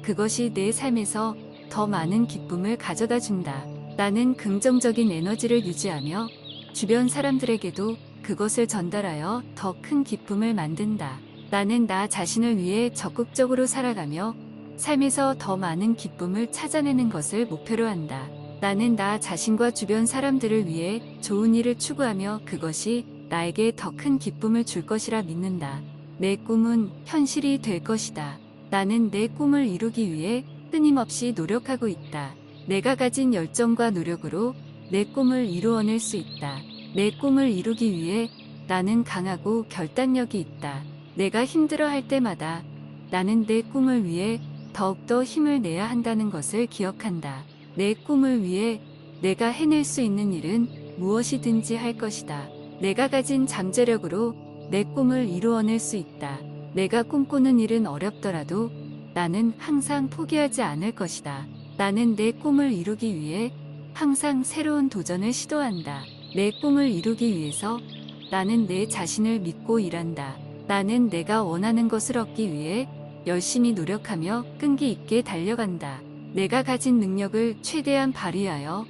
그것이 내 삶에서 더 많은 기쁨을 가져다 준다. 나는 긍정적인 에너지를 유지하며 주변 사람들에게도 그것을 전달하여 더 큰 기쁨을 만든다. 나는 나 자신을 위해 적극적으로 살아가며 삶에서 더 많은 기쁨을 찾아내는 것을 목표로 한다. 나는 나 자신과 주변 사람들을 위해 좋은 일을 추구하며 그것이 나에게 더 큰 기쁨을 줄 것이라 믿는다. 내 꿈은 현실이 될 것이다. 나는 내 꿈을 이루기 위해 끊임없이 노력하고 있다. 내가 가진 열정과 노력으로 내 꿈을 이루어낼 수 있다. 내 꿈을 이루기 위해 나는 강하고 결단력이 있다. 내가 힘들어할 때마다 나는 내 꿈을 위해 더욱더 힘을 내야 한다는 것을 기억한다. 내 꿈을 위해 내가 해낼 수 있는 일은 무엇이든지 할 것이다. 내가 가진 잠재력으로 내 꿈을 이루어낼 수 있다. 내가 꿈꾸는 일은 어렵더라도 나는 항상 포기하지 않을 것이다. 나는 내 꿈을 이루기 위해 항상 새로운 도전을 시도한다. 내 꿈을 이루기 위해서 나는 내 자신을 믿고 일한다. 나는 내가 원하는 것을 얻기 위해 열심히 노력하며 끈기 있게 달려간다. 내가 가진 능력을 최대한 발휘하여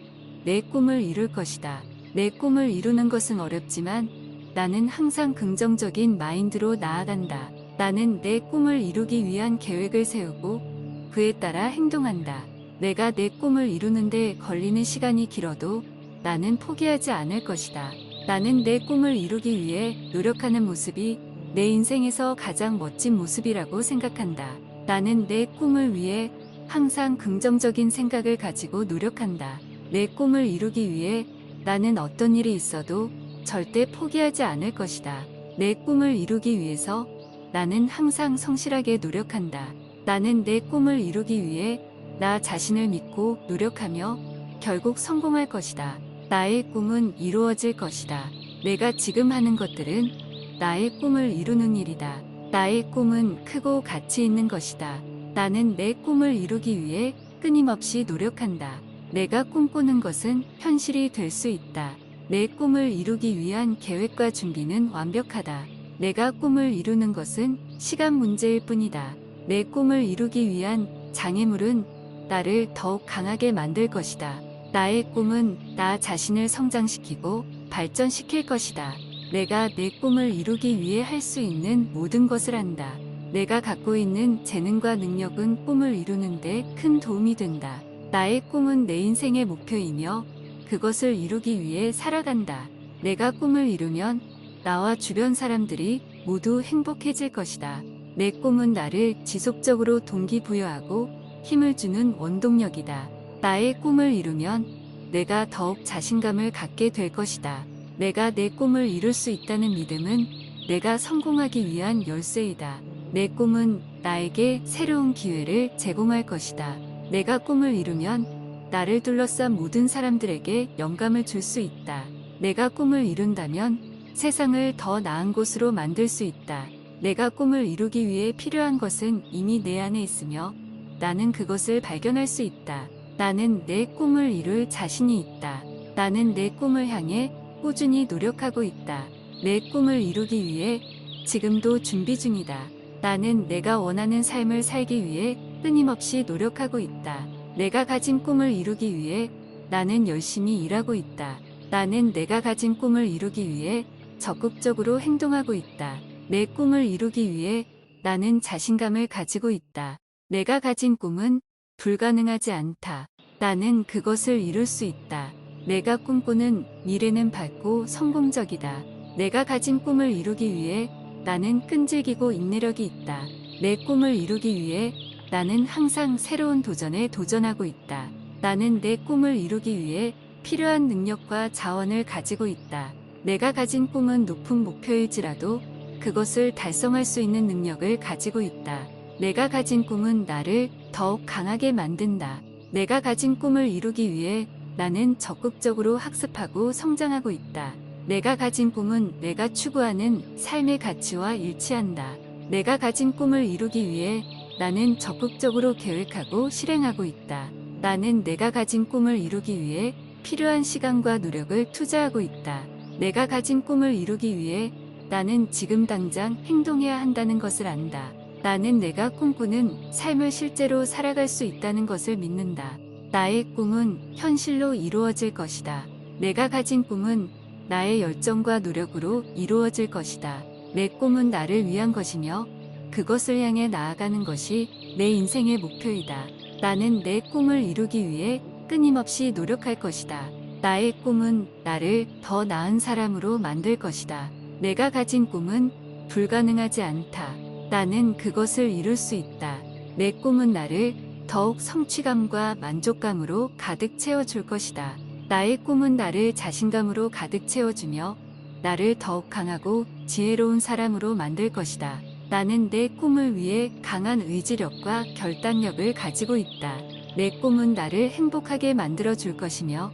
내 꿈을 이룰 것이다. 내 꿈을 이루는 것은 어렵지만 나는 항상 긍정적인 마인드로 나아간다. 나는 내 꿈을 이루기 위한 계획을 세우고 그에 따라 행동한다. 내가 내 꿈을 이루는데 걸리는 시간이 길어도 나는 포기하지 않을 것이다. 나는 내 꿈을 이루기 위해 노력하는 모습이 내 인생에서 가장 멋진 모습이라고 생각한다. 나는 내 꿈을 위해 항상 긍정적인 생각을 가지고 노력한다. 내 꿈을 이루기 위해 나는 어떤 일이 있어도 절대 포기하지 않을 것이다. 내 꿈을 이루기 위해서 나는 항상 성실하게 노력한다. 나는 내 꿈을 이루기 위해 나 자신을 믿고 노력하며 결국 성공할 것이다. 나의 꿈은 이루어질 것이다. 내가 지금 하는 것들은 나의 꿈을 이루는 일이다. 나의 꿈은 크고 가치 있는 것이다. 나는 내 꿈을 이루기 위해 끊임없이 노력한다. 내가 꿈꾸는 것은 현실이 될 수 있다. 내 꿈을 이루기 위한 계획과 준비는 완벽하다. 내가 꿈을 이루는 것은 시간 문제일 뿐이다. 내 꿈을 이루기 위한 장애물은 나를 더욱 강하게 만들 것이다. 나의 꿈은 나 자신을 성장시키고 발전시킬 것이다. 내가 내 꿈을 이루기 위해 할 수 있는 모든 것을 한다. 내가 갖고 있는 재능과 능력은 꿈을 이루는데 큰 도움이 된다. 나의 꿈은 내 인생의 목표이며 그것을 이루기 위해 살아간다. 내가 꿈을 이루면 나와 주변 사람들이 모두 행복해질 것이다. 내 꿈은 나를 지속적으로 동기부여하고 힘을 주는 원동력이다. 나의 꿈을 이루면 내가 더욱 자신감을 갖게 될 것이다. 내가 내 꿈을 이룰 수 있다는 믿음은 내가 성공하기 위한 열쇠이다. 내 꿈은 나에게 새로운 기회를 제공할 것이다. 내가 꿈을 이루면 나를 둘러싼 모든 사람들에게 영감을 줄 수 있다. 내가 꿈을 이룬다면 세상을 더 나은 곳으로 만들 수 있다. 내가 꿈을 이루기 위해 필요한 것은 이미 내 안에 있으며 나는 그것을 발견할 수 있다. 나는 내 꿈을 이룰 자신이 있다. 나는 내 꿈을 향해 꾸준히 노력하고 있다. 내 꿈을 이루기 위해 지금도 준비 중이다. 나는 내가 원하는 삶을 살기 위해 끊임없이 노력하고 있다. 내가 가진 꿈을 이루기 위해 나는 열심히 일하고 있다. 나는 내가 가진 꿈을 이루기 위해 적극적으로 행동하고 있다. 내 꿈을 이루기 위해 나는 자신감을 가지고 있다. 내가 가진 꿈은 불가능하지 않다. 나는 그것을 이룰 수 있다. 내가 꿈꾸는 미래는 밝고 성공적이다. 내가 가진 꿈을 이루기 위해 나는 끈질기고 인내력이 있다. 내 꿈을 이루기 위해 나는 항상 새로운 도전에 도전하고 있다. 나는 내 꿈을 이루기 위해 필요한 능력과 자원을 가지고 있다. 내가 가진 꿈은 높은 목표일지라도 그것을 달성할 수 있는 능력을 가지고 있다. 내가 가진 꿈은 나를 더욱 강하게 만든다. 내가 가진 꿈을 이루기 위해 나는 적극적으로 학습하고 성장하고 있다. 내가 가진 꿈은 내가 추구하는 삶의 가치와 일치한다. 내가 가진 꿈을 이루기 위해 나는 적극적으로 계획하고 실행하고 있다. 나는 내가 가진 꿈을 이루기 위해 필요한 시간과 노력을 투자하고 있다. 내가 가진 꿈을 이루기 위해 나는 지금 당장 행동해야 한다는 것을 안다. 나는 내가 꿈꾸는 삶을 실제로 살아갈 수 있다는 것을 믿는다. 나의 꿈은 현실로 이루어질 것이다. 내가 가진 꿈은 나의 열정과 노력으로 이루어질 것이다. 내 꿈은 나를 위한 것이며 그것을 향해 나아가는 것이 내 인생의 목표이다. 나는 내 꿈을 이루기 위해 끊임없이 노력할 것이다. 나의 꿈은 나를 더 나은 사람으로 만들 것이다. 내가 가진 꿈은 불가능하지 않다. 나는 그것을 이룰 수 있다. 내 꿈은 나를 더욱 성취감과 만족감으로 가득 채워줄 것이다. 나의 꿈은 나를 자신감으로 가득 채워주며 나를 더욱 강하고 지혜로운 사람으로 만들 것이다. 나는 내 꿈을 위해 강한 의지력과 결단력을 가지고 있다. 내 꿈은 나를 행복하게 만들어줄 것이며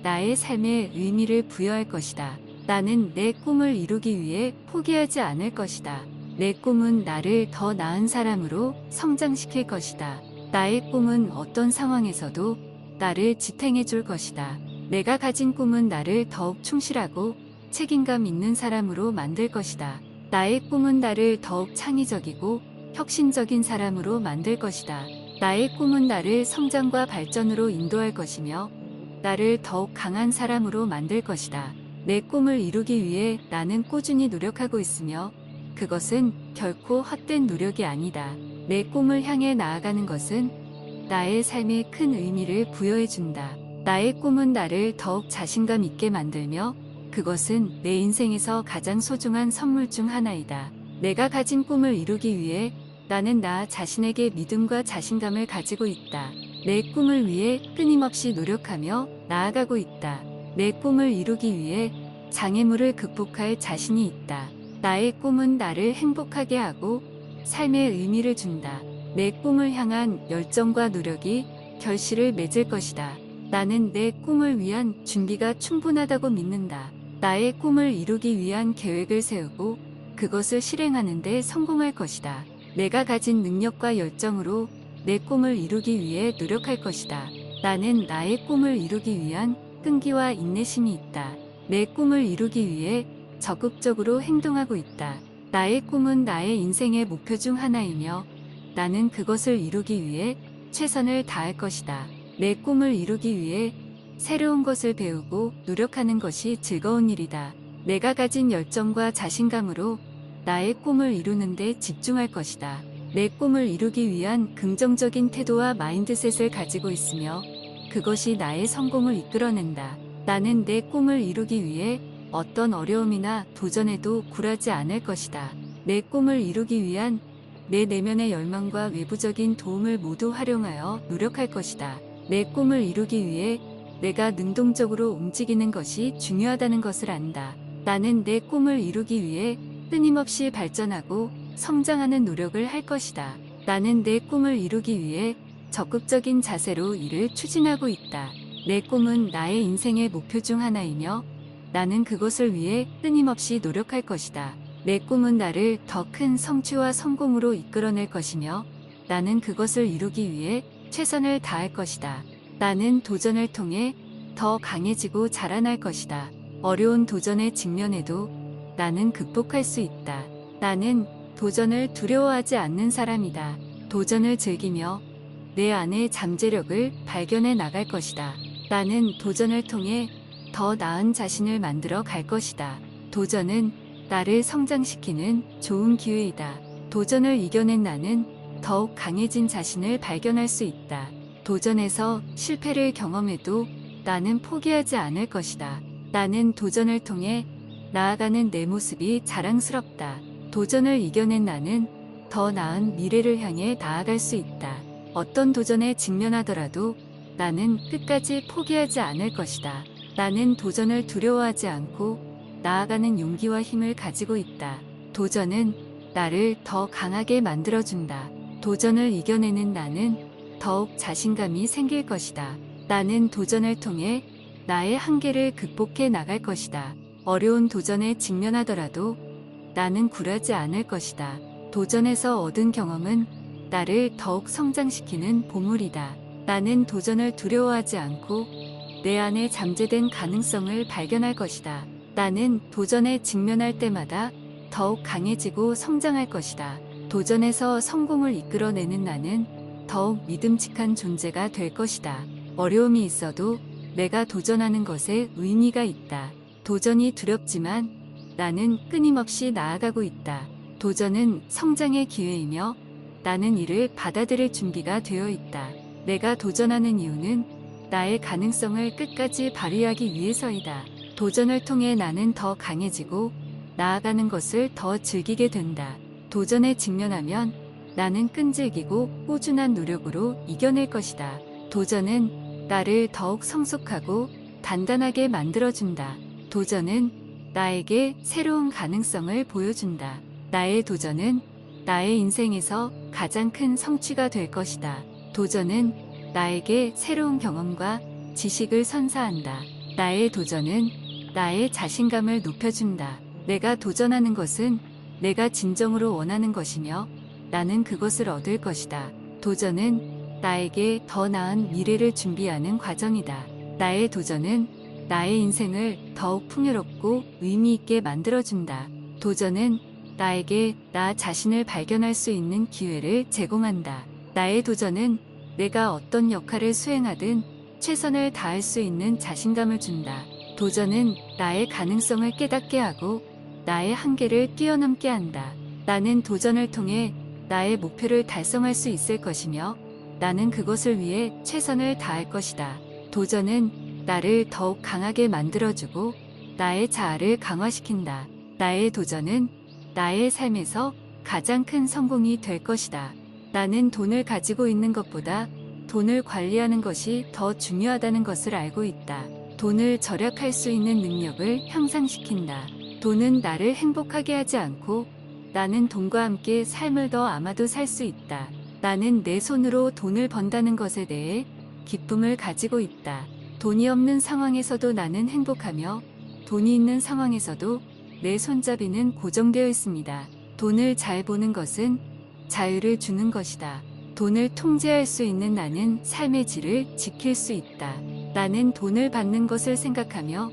나의 삶에 의미를 부여할 것이다. 나는 내 꿈을 이루기 위해 포기하지 않을 것이다. 내 꿈은 나를 더 나은 사람으로 성장시킬 것이다. 나의 꿈은 어떤 상황에서도 나를 지탱해 줄 것이다. 내가 가진 꿈은 나를 더욱 충실하고 책임감 있는 사람으로 만들 것이다. 나의 꿈은 나를 더욱 창의적이고 혁신적인 사람으로 만들 것이다. 나의 꿈은 나를 성장과 발전으로 인도할 것이며 나를 더욱 강한 사람으로 만들 것이다. 내 꿈을 이루기 위해 나는 꾸준히 노력하고 있으며 그것은 결코 헛된 노력이 아니다. 내 꿈을 향해 나아가는 것은 나의 삶에 큰 의미를 부여해준다. 나의 꿈은 나를 더욱 자신감 있게 만들며 그것은 내 인생에서 가장 소중한 선물 중 하나이다. 내가 가진 꿈을 이루기 위해 나는 나 자신에게 믿음과 자신감을 가지고 있다. 내 꿈을 위해 끊임없이 노력하며 나아가고 있다. 내 꿈을 이루기 위해 장애물을 극복할 자신이 있다. 나의 꿈은 나를 행복하게 하고 삶의 의미를 준다. 내 꿈을 향한 열정과 노력이 결실을 맺을 것이다. 나는 내 꿈을 위한 준비가 충분하다고 믿는다. 나의 꿈을 이루기 위한 계획을 세우고 그것을 실행하는 데 성공할 것이다. 내가 가진 능력과 열정으로 내 꿈을 이루기 위해 노력할 것이다. 나는 나의 꿈을 이루기 위한 끈기와 인내심이 있다. 내 꿈을 이루기 위해 적극적으로 행동하고 있다. 나의 꿈은 나의 인생의 목표 중 하나이며 나는 그것을 이루기 위해 최선을 다할 것이다. 내 꿈을 이루기 위해 새로운 것을 배우고 노력하는 것이 즐거운 일이다. 내가 가진 열정과 자신감으로 나의 꿈을 이루는 데 집중할 것이다. 내 꿈을 이루기 위한 긍정적인 태도와 마인드셋을 가지고 있으며 그것이 나의 성공을 이끌어낸다. 나는 내 꿈을 이루기 위해 어떤 어려움이나 도전에도 굴하지 않을 것이다. 내 꿈을 이루기 위한 내 내면의 열망과 외부적인 도움을 모두 활용하여 노력할 것이다. 내 꿈을 이루기 위해 내가 능동적으로 움직이는 것이 중요하다는 것을 안다. 나는 내 꿈을 이루기 위해 끊임없이 발전하고 성장하는 노력을 할 것이다. 나는 내 꿈을 이루기 위해 적극적인 자세로 일을 추진하고 있다. 내 꿈은 나의 인생의 목표 중 하나이며 나는 그것을 위해 끊임없이 노력할 것이다. 내 꿈은 나를 더 큰 성취와 성공으로 이끌어낼 것이며 나는 그것을 이루기 위해 최선을 다할 것이다. 나는 도전을 통해 더 강해지고 자라날 것이다. 어려운 도전에 직면해도 나는 극복할 수 있다. 나는 도전을 두려워하지 않는 사람이다. 도전을 즐기며 내 안의 잠재력을 발견해 나갈 것이다. 나는 도전을 통해 더 나은 자신을 만들어 갈 것이다. 도전은 나를 성장시키는 좋은 기회이다. 도전을 이겨낸 나는 더욱 강해진 자신을 발견할 수 있다. 도전에서 실패를 경험해도 나는 포기하지 않을 것이다. 나는 도전을 통해 나아가는 내 모습이 자랑스럽다. 도전을 이겨낸 나는 더 나은 미래를 향해 나아갈 수 있다. 어떤 도전에 직면하더라도 나는 끝까지 포기하지 않을 것이다. 나는 도전을 두려워하지 않고 나아가는 용기와 힘을 가지고 있다. 도전은 나를 더 강하게 만들어준다. 도전을 이겨내는 나는 더욱 자신감이 생길 것이다. 나는 도전을 통해 나의 한계를 극복해 나갈 것이다. 어려운 도전에 직면하더라도 나는 굴하지 않을 것이다. 도전에서 얻은 경험은 나를 더욱 성장시키는 보물이다. 나는 도전을 두려워하지 않고 내 안에 잠재된 가능성을 발견할 것이다. 나는 도전에 직면할 때마다 더욱 강해지고 성장할 것이다. 도전에서 성공을 이끌어내는 나는 더욱 믿음직한 존재가 될 것이다. 어려움이 있어도 내가 도전하는 것에 의미가 있다. 도전이 두렵지만 나는 끊임없이 나아가고 있다. 도전은 성장의 기회이며 나는 이를 받아들일 준비가 되어 있다. 내가 도전하는 이유는 나의 가능성을 끝까지 발휘하기 위해서이다. 도전을 통해 나는 더 강해지고 나아가는 것을 더 즐기게 된다. 도전에 직면하면 나는 끈질기고 꾸준한 노력으로 이겨낼 것이다. 도전은 나를 더욱 성숙하고 단단하게 만들어준다. 도전은 나에게 새로운 가능성을 보여준다. 나의 도전은 나의 인생에서 가장 큰 성취가 될 것이다. 도전은 나에게 새로운 경험과 지식을 선사한다. 나의 도전은 나의 자신감을 높여준다. 내가 도전하는 것은 내가 진정으로 원하는 것이며 나는 그것을 얻을 것이다. 도전은 나에게 더 나은 미래를 준비하는 과정이다. 나의 도전은 나의 인생을 더욱 풍요롭고 의미 있게 만들어준다. 도전은 나에게 나 자신을 발견할 수 있는 기회를 제공한다. 나의 도전은 내가 어떤 역할을 수행하든 최선을 다할 수 있는 자신감을 준다. 도전은 나의 가능성을 깨닫게 하고 나의 한계를 뛰어넘게 한다. 나는 도전을 통해 나의 목표를 달성할 수 있을 것이며 나는 그것을 위해 최선을 다할 것이다. 도전은 나를 더욱 강하게 만들어주고 나의 자아를 강화시킨다. 나의 도전은 나의 삶에서 가장 큰 성공이 될 것이다. 나는 돈을 가지고 있는 것보다 돈을 관리하는 것이 더 중요하다는 것을 알고 있다. 돈을 절약할 수 있는 능력을 향상시킨다. 돈은 나를 행복하게 하지 않고 나는 돈과 함께 삶을 더 아마도 살 수 있다. 나는 내 손으로 돈을 번다는 것에 대해 기쁨을 가지고 있다. 돈이 없는 상황에서도 나는 행복하며 돈이 있는 상황에서도 내 손잡이는 고정되어 있습니다. 돈을 잘 보는 것은 자유를 주는 것이다. 돈을 통제할 수 있는 나는 삶의 질을 지킬 수 있다. 나는 돈을 받는 것을 생각하며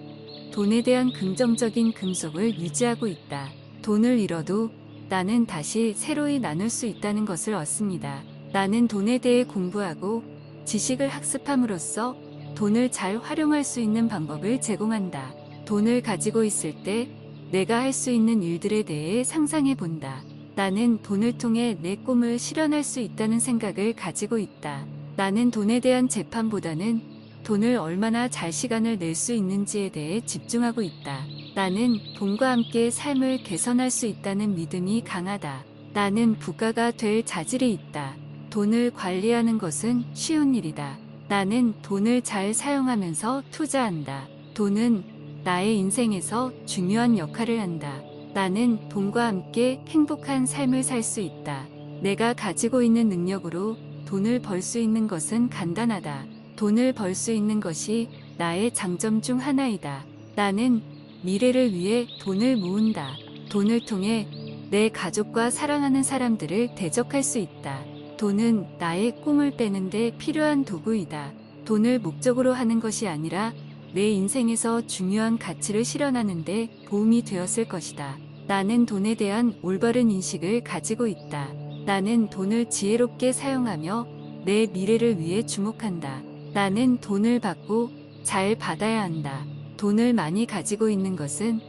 돈에 대한 긍정적인 금속을 유지하고 있다. 돈을 잃어도 나는 다시 새로이 나눌 수 있다는 것을 얻습니다. 나는 돈에 대해 공부하고 지식을 학습함으로써 돈을 잘 활용할 수 있는 방법을 제공한다. 돈을 가지고 있을 때 내가 할 수 있는 일들에 대해 상상해 본다. 나는 돈을 통해 내 꿈을 실현할 수 있다는 생각을 가지고 있다. 나는 돈에 대한 재판보다는 돈을 얼마나 잘 시간을 낼 수 있는지에 대해 집중하고 있다. 나는 돈과 함께 삶을 개선할 수 있다는 믿음이 강하다. 나는 부가가 될 자질이 있다. 돈을 관리하는 것은 쉬운 일이다. 나는 돈을 잘 사용하면서 투자한다. 돈은 나의 인생에서 중요한 역할을 한다. 나는 돈과 함께 행복한 삶을 살 수 있다. 내가 가지고 있는 능력으로 돈을 벌 수 있는 것은 간단하다. 돈을 벌 수 있는 것이 나의 장점 중 하나이다. 나는 미래를 위해 돈을 모은다. 돈을 통해 내 가족과 사랑하는 사람들을 대적할 수 있다. 돈은 나의 꿈을 빼는데 필요한 도구이다. 돈을 목적으로 하는 것이 아니라 내 인생에서 중요한 가치를 실현하는데 도움이 되었을 것이다. 나는 돈에 대한 올바른 인식을 가지고 있다. 나는 돈을 지혜롭게 사용하며 내 미래를 위해 주목한다. 나는 돈을 받고 잘 받아야 한다. 돈을 많이 가지고 있는 것은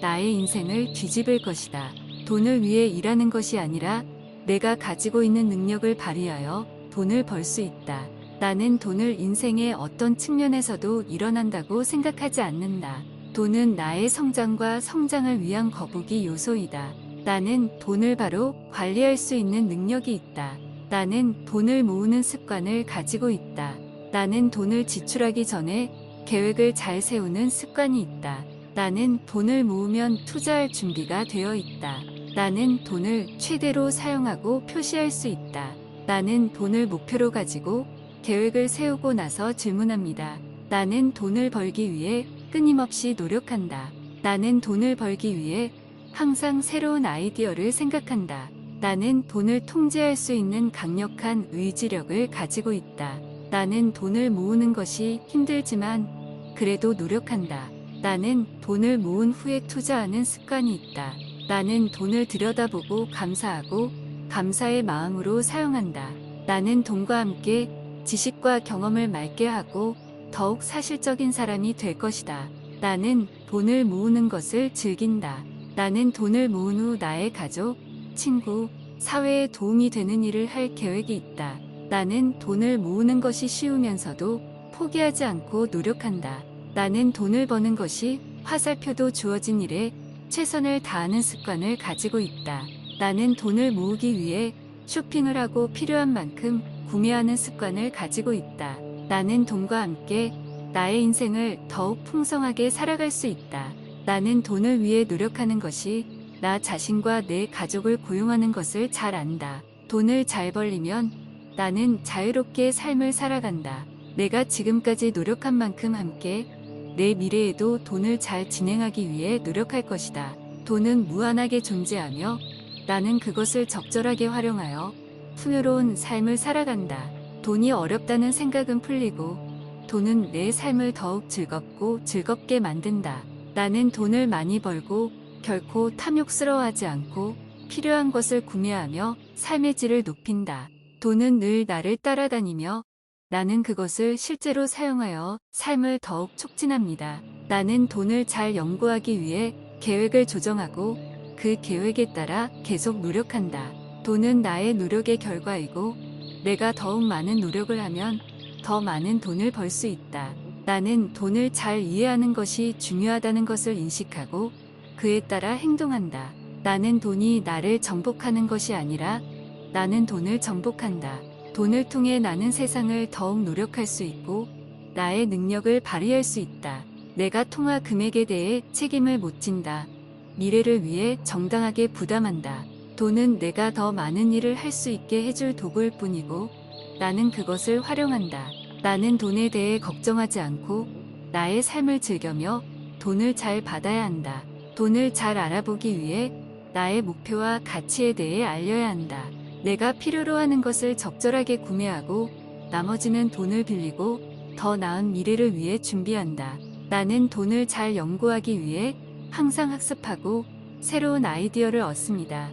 나의 인생을 뒤집을 것이다. 돈을 위해 일하는 것이 아니라 내가 가지고 있는 능력을 발휘하여 돈을 벌 수 있다. 나는 돈을 인생의 어떤 측면에서도 일어난다고 생각하지 않는다. 돈은 나의 성장과 성장을 위한 거북이 요소이다. 나는 돈을 바로 관리할 수 있는 능력이 있다. 나는 돈을 모으는 습관을 가지고 있다. 나는 돈을 지출하기 전에 계획을 잘 세우는 습관이 있다. 나는 돈을 모으면 투자할 준비가 되어 있다. 나는 돈을 최대로 사용하고 표시할 수 있다. 나는 돈을 목표로 가지고 계획을 세우고 나서 질문합니다. 나는 돈을 벌기 위해 끊임없이 노력한다. 나는 돈을 벌기 위해 항상 새로운 아이디어를 생각한다. 나는 돈을 통제할 수 있는 강력한 의지력을 가지고 있다. 나는 돈을 모으는 것이 힘들지만 그래도 노력한다. 나는 돈을 모은 후에 투자하는 습관이 있다. 나는 돈을 들여다보고 감사하고 감사의 마음으로 사용한다. 나는 돈과 함께 지식과 경험을 맑게 하고 더욱 사실적인 사람이 될 것이다. 나는 돈을 모으는 것을 즐긴다. 나는 돈을 모은 후 나의 가족, 친구, 사회에 도움이 되는 일을 할 계획이 있다. 나는 돈을 모으는 것이 쉬우면서도 포기하지 않고 노력한다. 나는 돈을 버는 것이 화살표도 주어진 일에 최선을 다하는 습관을 가지고 있다. 나는 돈을 모으기 위해 쇼핑을 하고 필요한 만큼 구매하는 습관을 가지고 있다. 나는 돈과 함께 나의 인생을 더욱 풍성하게 살아갈 수 있다. 나는 돈을 위해 노력하는 것이 나 자신과 내 가족을 고용하는 것을 잘 안다. 돈을 잘 벌리면 나는 자유롭게 삶을 살아간다. 내가 지금까지 노력한 만큼 함께 내 미래에도 돈을 잘 진행하기 위해 노력할 것이다. 돈은 무한하게 존재하며 나는 그것을 적절하게 활용하여 풍요로운 삶을 살아간다. 돈이 어렵다는 생각은 풀리고 돈은 내 삶을 더욱 즐겁고 즐겁게 만든다. 나는 돈을 많이 벌고 결코 탐욕스러워하지 않고 필요한 것을 구매하며 삶의 질을 높인다. 돈은 늘 나를 따라다니며 나는 그것을 실제로 사용하여 삶을 더욱 촉진합니다. 나는 돈을 잘 연구하기 위해 계획을 조정하고 그 계획에 따라 계속 노력한다. 돈은 나의 노력의 결과이고 내가 더욱 많은 노력을 하면 더 많은 돈을 벌 수 있다. 나는 돈을 잘 이해하는 것이 중요하다는 것을 인식하고 그에 따라 행동한다. 나는 돈이 나를 정복하는 것이 아니라 나는 돈을 정복한다. 돈을 통해 나는 세상을 더욱 노력할 수 있고 나의 능력을 발휘할 수 있다. 내가 통화 금액에 대해 책임을 못 진다. 미래를 위해 정당하게 부담한다. 돈은 내가 더 많은 일을 할 수 있게 해줄 도구일 뿐이고 나는 그것을 활용한다. 나는 돈에 대해 걱정하지 않고 나의 삶을 즐기며 돈을 잘 받아야 한다. 돈을 잘 알아보기 위해 나의 목표와 가치에 대해 알려야 한다. 내가 필요로 하는 것을 적절하게 구매하고 나머지는 돈을 빌리고 더 나은 미래를 위해 준비한다. 나는 돈을 잘 연구하기 위해 항상 학습하고 새로운 아이디어를 얻습니다.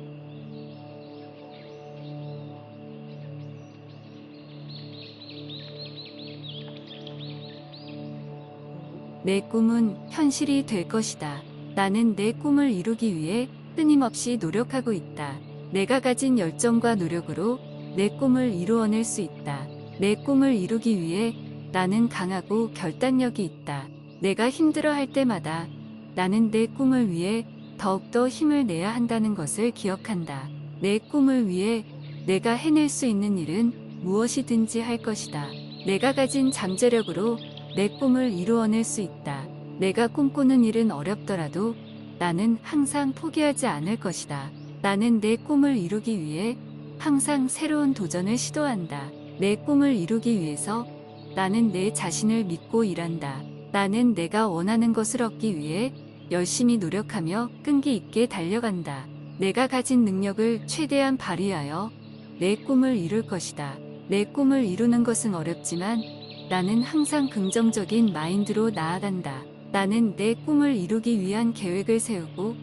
내 꿈은 현실이 될 것이다. 나는 내 꿈을 이루기 위해 끊임없이 노력하고 있다. 내가 가진 열정과 노력으로 내 꿈을 이루어낼 수 있다. 내 꿈을 이루기 위해 나는 강하고 결단력이 있다. 내가 힘들어할 때마다 나는 내 꿈을 위해 더욱더 힘을 내야 한다는 것을 기억한다. 내 꿈을 위해 내가 해낼 수 있는 일은 무엇이든지 할 것이다. 내가 가진 잠재력으로 내 꿈을 이루어낼 수 있다. 내가 꿈꾸는 일은 어렵더라도 나는 항상 포기하지 않을 것이다. 나는 내 꿈을 이루기 위해 항상 새로운 도전을 시도한다. 내 꿈을 이루기 위해서 나는 내 자신을 믿고 일한다. 나는 내가 원하는 것을 얻기 위해 열심히 노력하며 끈기 있게 달려간다. 내가 가진 능력을 최대한 발휘하여 내 꿈을 이룰 것이다. 내 꿈을 이루는 것은 어렵지만 나는 항상 긍정적인 마인드로 나아간다. 나는 내 꿈을 이루기 위한 계획을 세우고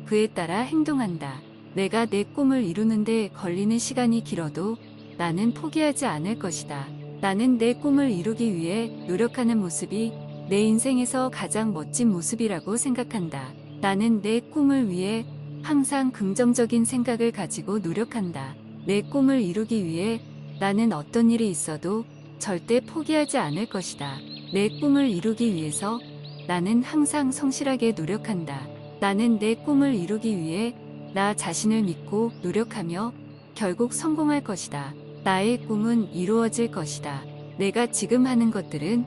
그에 따라 행동한다. 내가 내 꿈을 이루는데 걸리는 시간이 길어도 나는 포기하지 않을 것이다. 나는 내 꿈을 이루기 위해 노력하는 모습이 내 인생에서 가장 멋진 모습이라고 생각한다. 나는 내 꿈을 위해 항상 긍정적인 생각을 가지고 노력한다. 내 꿈을 이루기 위해 나는 어떤 일이 있어도 절대 포기하지 않을 것이다. 내 꿈을 이루기 위해서 나는 항상 성실하게 노력한다. 나는 내 꿈을 이루기 위해 나 자신을 믿고 노력하며 결국 성공할 것이다. 나의 꿈은 이루어질 것이다. 내가 지금 하는 것들은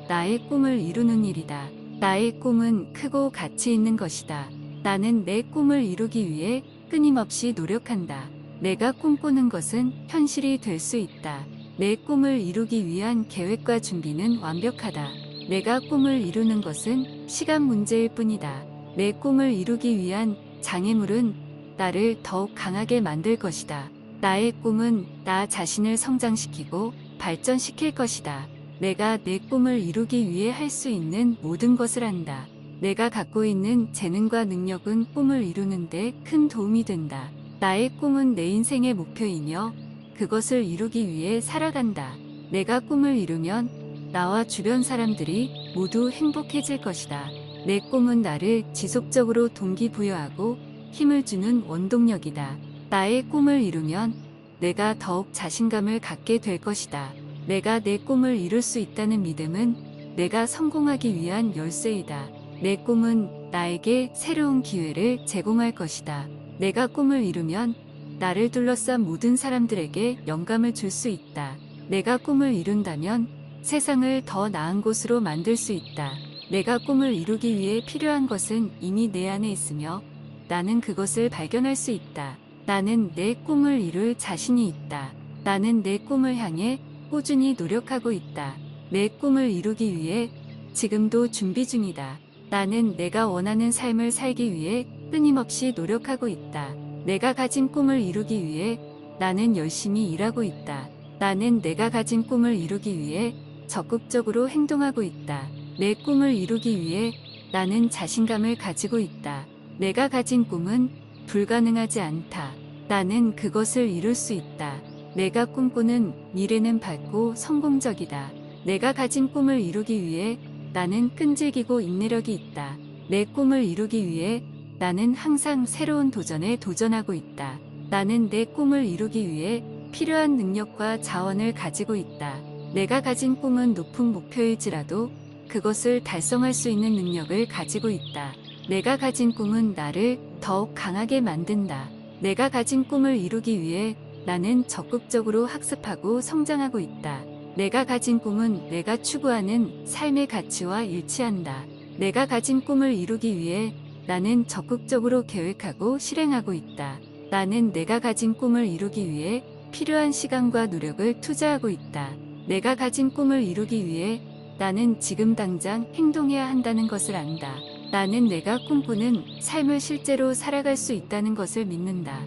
나의 꿈을 이루는 일이다. 나의 꿈은 크고 가치 있는 것이다. 나는 내 꿈을 이루기 위해 끊임없이 노력한다. 내가 꿈꾸는 것은 현실이 될 수 있다. 내 꿈을 이루기 위한 계획과 준비는 완벽하다. 내가 꿈을 이루는 것은 시간 문제일 뿐이다. 내 꿈을 이루기 위한 장애물은 나를 더욱 강하게 만들 것이다. 나의 꿈은 나 자신을 성장시키고 발전시킬 것이다. 내가 내 꿈을 이루기 위해 할 수 있는 모든 것을 한다. 내가 갖고 있는 재능과 능력은 꿈을 이루는 데 큰 도움이 된다. 나의 꿈은 내 인생의 목표이며 그것을 이루기 위해 살아간다. 내가 꿈을 이루면 나와 주변 사람들이 모두 행복해질 것이다. 내 꿈은 나를 지속적으로 동기부여하고 힘을 주는 원동력이다. 나의 꿈을 이루면 내가 더욱 자신감을 갖게 될 것이다. 내가 내 꿈을 이룰 수 있다는 믿음은 내가 성공하기 위한 열쇠이다. 내 꿈은 나에게 새로운 기회를 제공할 것이다. 내가 꿈을 이루면 나를 둘러싼 모든 사람들에게 영감을 줄 수 있다. 내가 꿈을 이룬다면 세상을 더 나은 곳으로 만들 수 있다. 내가 꿈을 이루기 위해 필요한 것은 이미 내 안에 있으며 나는 그것을 발견할 수 있다. 나는 내 꿈을 이룰 자신이 있다. 나는 내 꿈을 향해 꾸준히 노력하고 있다. 내 꿈을 이루기 위해 지금도 준비 중이다. 나는 내가 원하는 삶을 살기 위해 끊임없이 노력하고 있다. 내가 가진 꿈을 이루기 위해 나는 열심히 일하고 있다. 나는 내가 가진 꿈을 이루기 위해 적극적으로 행동하고 있다. 내 꿈을 이루기 위해 나는 자신감을 가지고 있다. 내가 가진 꿈은 불가능하지 않다. 나는 그것을 이룰 수 있다. 내가 꿈꾸는 미래는 밝고 성공적이다. 내가 가진 꿈을 이루기 위해 나는 끈질기고 인내력이 있다. 내 꿈을 이루기 위해 나는 항상 새로운 도전에 도전하고 있다. 나는 내 꿈을 이루기 위해 필요한 능력과 자원을 가지고 있다. 내가 가진 꿈은 높은 목표일지라도 그것을 달성할 수 있는 능력을 가지고 있다. 내가 가진 꿈은 나를 더욱 강하게 만든다. 내가 가진 꿈을 이루기 위해 나는 적극적으로 학습하고 성장하고 있다. 내가 가진 꿈은 내가 추구하는 삶의 가치와 일치한다. 내가 가진 꿈을 이루기 위해 나는 적극적으로 계획하고 실행하고 있다. 나는 내가 가진 꿈을 이루기 위해 필요한 시간과 노력을 투자하고 있다. 내가 가진 꿈을 이루기 위해 나는 지금 당장 행동해야 한다는 것을 안다. 나는 내가 꿈꾸는 삶을 실제로 살아갈 수 있다는 것을 믿는다.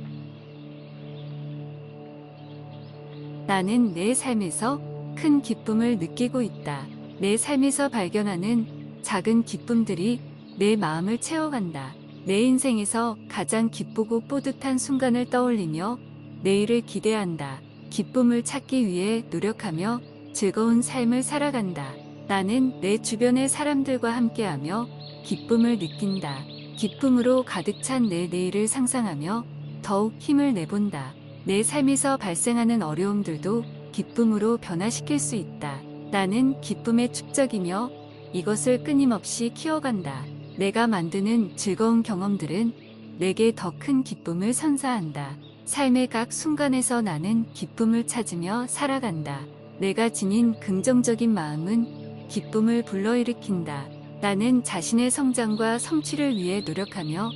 나는 내 삶에서 큰 기쁨을 느끼고 있다. 내 삶에서 발견하는 작은 기쁨들이 내 마음을 채워간다. 내 인생에서 가장 기쁘고 뿌듯한 순간을 떠올리며 내일을 기대한다. 기쁨을 찾기 위해 노력하며 즐거운 삶을 살아간다. 나는 내 주변의 사람들과 함께하며 기쁨을 느낀다. 기쁨으로 가득 찬 내 내일을 상상하며 더욱 힘을 내본다. 내 삶에서 발생하는 어려움들도 기쁨으로 변화시킬 수 있다. 나는 기쁨의 축적이며 이것을 끊임없이 키워간다. 내가 만드는 즐거운 경험들은 내게 더 큰 기쁨을 선사한다. 삶의 각 순간에서 나는 기쁨을 찾으며 살아간다. 내가 지닌 긍정적인 마음은 기쁨을 불러일으킨다. 나는 자신의 성장과 성취를 위해 노력하며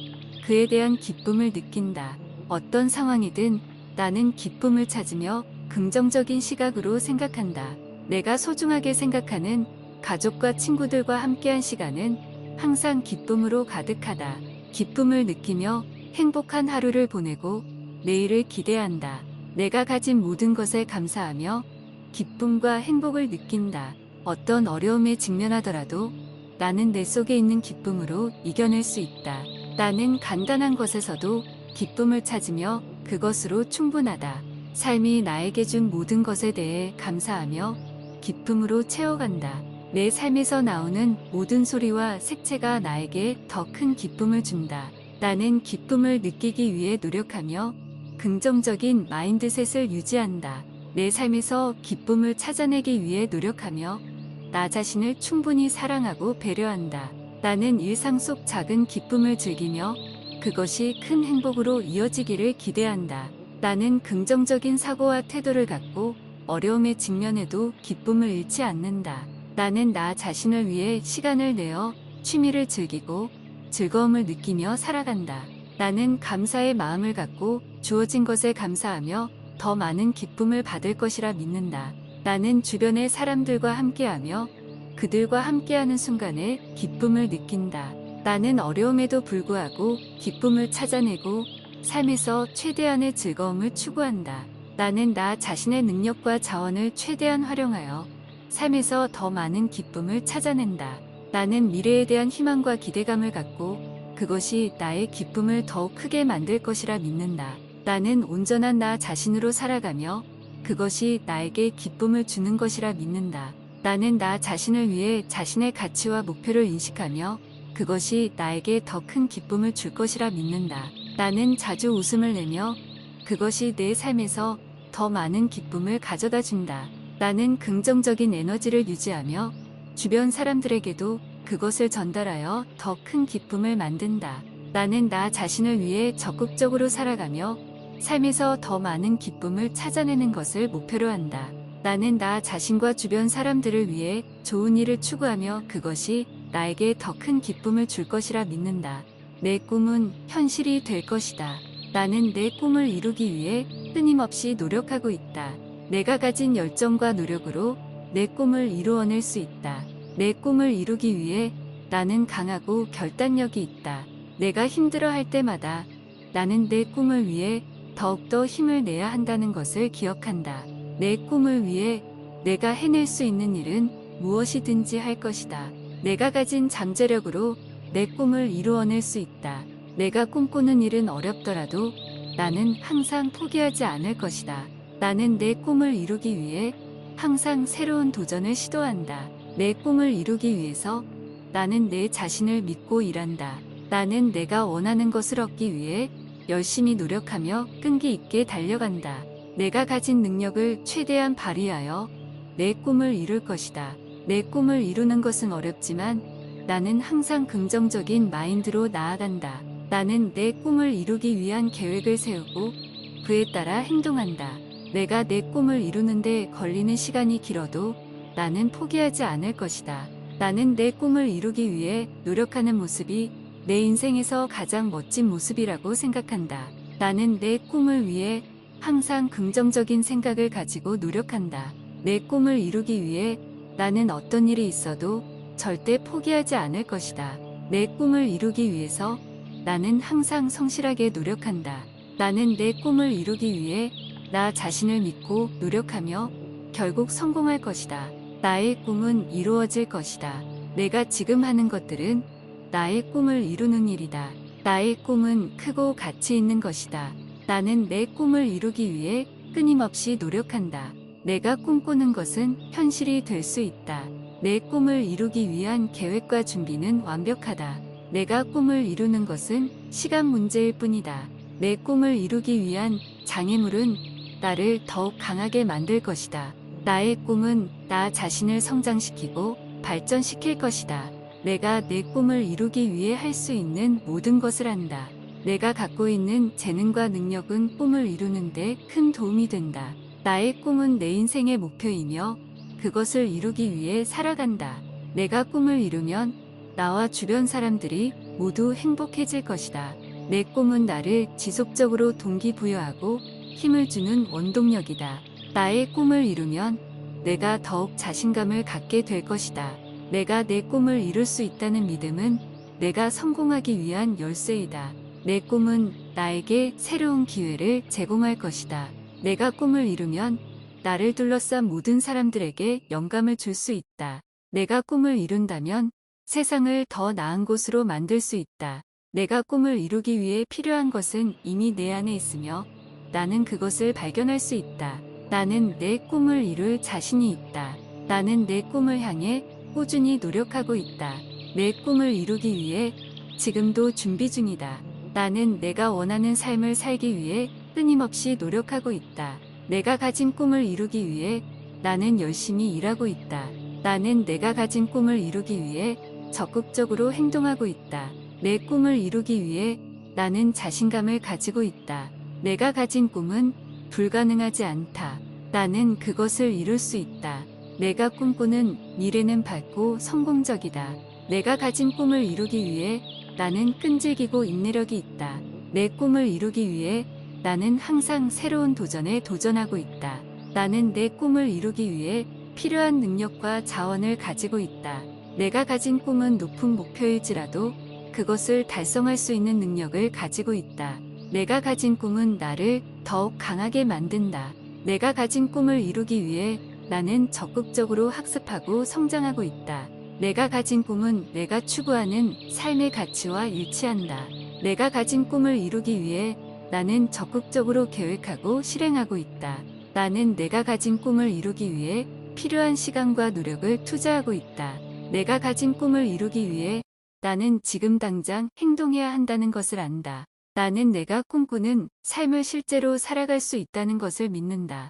그에 대한 기쁨을 느낀다. 어떤 상황이든 나는 기쁨을 찾으며 긍정적인 시각으로 생각한다. 내가 소중하게 생각하는 가족과 친구들과 함께한 시간은 항상 기쁨으로 가득하다. 기쁨을 느끼며 행복한 하루를 보내고 내일을 기대한다. 내가 가진 모든 것에 감사하며 기쁨과 행복을 느낀다. 어떤 어려움에 직면하더라도 나는 내 속에 있는 기쁨으로 이겨낼 수 있다. 나는 간단한 것에서도 기쁨을 찾으며 그것으로 충분하다. 삶이 나에게 준 모든 것에 대해 감사하며 기쁨으로 채워간다. 내 삶에서 나오는 모든 소리와 색채가 나에게 더 큰 기쁨을 준다. 나는 기쁨을 느끼기 위해 노력하며 긍정적인 마인드셋을 유지한다. 내 삶에서 기쁨을 찾아내기 위해 노력하며 나 자신을 충분히 사랑하고 배려한다. 나는 일상 속 작은 기쁨을 즐기며 그것이 큰 행복으로 이어지기를 기대한다. 나는 긍정적인 사고와 태도를 갖고 어려움에 직면해도 기쁨을 잃지 않는다. 나는 나 자신을 위해 시간을 내어 취미를 즐기고 즐거움을 느끼며 살아간다. 나는 감사의 마음을 갖고 주어진 것에 감사하며 더 많은 기쁨을 받을 것이라 믿는다. 나는 주변의 사람들과 함께하며 그들과 함께하는 순간에 기쁨을 느낀다. 나는 어려움에도 불구하고 기쁨을 찾아내고 삶에서 최대한의 즐거움을 추구한다. 나는 나 자신의 능력과 자원을 최대한 활용하여 삶에서 더 많은 기쁨을 찾아낸다. 나는 미래에 대한 희망과 기대감을 갖고 그것이 나의 기쁨을 더욱 크게 만들 것이라 믿는다. 나는 온전한 나 자신으로 살아가며 그것이 나에게 기쁨을 주는 것이라 믿는다. 나는 나 자신을 위해 자신의 가치와 목표를 인식하며 그것이 나에게 더 큰 기쁨을 줄 것이라 믿는다. 나는 자주 웃음을 내며 그것이 내 삶에서 더 많은 기쁨을 가져다 준다. 나는 긍정적인 에너지를 유지하며 주변 사람들에게도 그것을 전달하여 더 큰 기쁨을 만든다. 나는 나 자신을 위해 적극적으로 살아가며 삶에서 더 많은 기쁨을 찾아내는 것을 목표로 한다. 나는 나 자신과 주변 사람들을 위해 좋은 일을 추구하며 그것이 나에게 더 큰 기쁨을 줄 것이라 믿는다. 내 꿈은 현실이 될 것이다. 나는 내 꿈을 이루기 위해 끊임없이 노력하고 있다. 내가 가진 열정과 노력으로 내 꿈을 이루어낼 수 있다. 내 꿈을 이루기 위해 나는 강하고 결단력이 있다. 내가 힘들어할 때마다 나는 내 꿈을 위해 더욱더 힘을 내야 한다는 것을 기억한다. 내 꿈을 위해 내가 해낼 수 있는 일은 무엇이든지 할 것이다. 내가 가진 잠재력으로 내 꿈을 이루어낼 수 있다. 내가 꿈꾸는 일은 어렵더라도 나는 항상 포기하지 않을 것이다. 나는 내 꿈을 이루기 위해 항상 새로운 도전을 시도한다. 내 꿈을 이루기 위해서 나는 내 자신을 믿고 일한다. 나는 내가 원하는 것을 얻기 위해 열심히 노력하며 끈기 있게 달려간다. 내가 가진 능력을 최대한 발휘하여 내 꿈을 이룰 것이다. 내 꿈을 이루는 것은 어렵지만 나는 항상 긍정적인 마인드로 나아간다. 나는 내 꿈을 이루기 위한 계획을 세우고 그에 따라 행동한다. 내가 내 꿈을 이루는데 걸리는 시간이 길어도 나는 포기하지 않을 것이다. 나는 내 꿈을 이루기 위해 노력하는 모습이 내 인생에서 가장 멋진 모습이라고 생각한다. 나는 내 꿈을 위해 항상 긍정적인 생각을 가지고 노력한다. 내 꿈을 이루기 위해 나는 어떤 일이 있어도 절대 포기하지 않을 것이다. 내 꿈을 이루기 위해서 나는 항상 성실하게 노력한다. 나는 내 꿈을 이루기 위해 나 자신을 믿고 노력하며 결국 성공할 것이다. 나의 꿈은 이루어질 것이다. 내가 지금 하는 것들은 나의 꿈을 이루는 일이다. 나의 꿈은 크고 가치 있는 것이다. 나는 내 꿈을 이루기 위해 끊임없이 노력한다. 내가 꿈꾸는 것은 현실이 될 수 있다. 내 꿈을 이루기 위한 계획과 준비는 완벽하다. 내가 꿈을 이루는 것은 시간 문제일 뿐이다. 내 꿈을 이루기 위한 장애물은 나를 더욱 강하게 만들 것이다. 나의 꿈은 나 자신을 성장시키고 발전시킬 것이다. 내가 내 꿈을 이루기 위해 할 수 있는 모든 것을 한다. 내가 갖고 있는 재능과 능력은 꿈을 이루는데 큰 도움이 된다. 나의 꿈은 내 인생의 목표이며 그것을 이루기 위해 살아간다. 내가 꿈을 이루면 나와 주변 사람들이 모두 행복해질 것이다. 내 꿈은 나를 지속적으로 동기부여하고 힘을 주는 원동력이다. 나의 꿈을 이루면 내가 더욱 자신감을 갖게 될 것이다. 내가 내 꿈을 이룰 수 있다는 믿음은 내가 성공하기 위한 열쇠이다. 내 꿈은 나에게 새로운 기회를 제공할 것이다. 내가 꿈을 이루면 나를 둘러싼 모든 사람들에게 영감을 줄 수 있다. 내가 꿈을 이룬다면 세상을 더 나은 곳으로 만들 수 있다. 내가 꿈을 이루기 위해 필요한 것은 이미 내 안에 있으며 나는 그것을 발견할 수 있다. 나는 내 꿈을 이룰 자신이 있다. 나는 내 꿈을 향해 꾸준히 노력하고 있다. 내 꿈을 이루기 위해 지금도 준비 중이다. 나는 내가 원하는 삶을 살기 위해 끊임없이 노력하고 있다. 내가 가진 꿈을 이루기 위해 나는 열심히 일하고 있다. 나는 내가 가진 꿈을 이루기 위해 적극적으로 행동하고 있다. 내 꿈을 이루기 위해 나는 자신감을 가지고 있다. 내가 가진 꿈은 불가능하지 않다. 나는 그것을 이룰 수 있다. 내가 꿈꾸는 미래는 밝고 성공적이다. 내가 가진 꿈을 이루기 위해 나는 끈질기고 인내력이 있다. 내 꿈을 이루기 위해 나는 항상 새로운 도전에 도전하고 있다. 나는 내 꿈을 이루기 위해 필요한 능력과 자원을 가지고 있다. 내가 가진 꿈은 높은 목표일지라도 그것을 달성할 수 있는 능력을 가지고 있다. 내가 가진 꿈은 나를 더욱 강하게 만든다. 내가 가진 꿈을 이루기 위해 나는 적극적으로 학습하고 성장하고 있다. 내가 가진 꿈은 내가 추구하는 삶의 가치와 일치한다. 내가 가진 꿈을 이루기 위해 나는 적극적으로 계획하고 실행하고 있다. 나는 내가 가진 꿈을 이루기 위해 필요한 시간과 노력을 투자하고 있다. 내가 가진 꿈을 이루기 위해 나는 지금 당장 행동해야 한다는 것을 안다. 나는 내가 꿈꾸는 삶을 실제로 살아갈 수 있다는 것을 믿는다.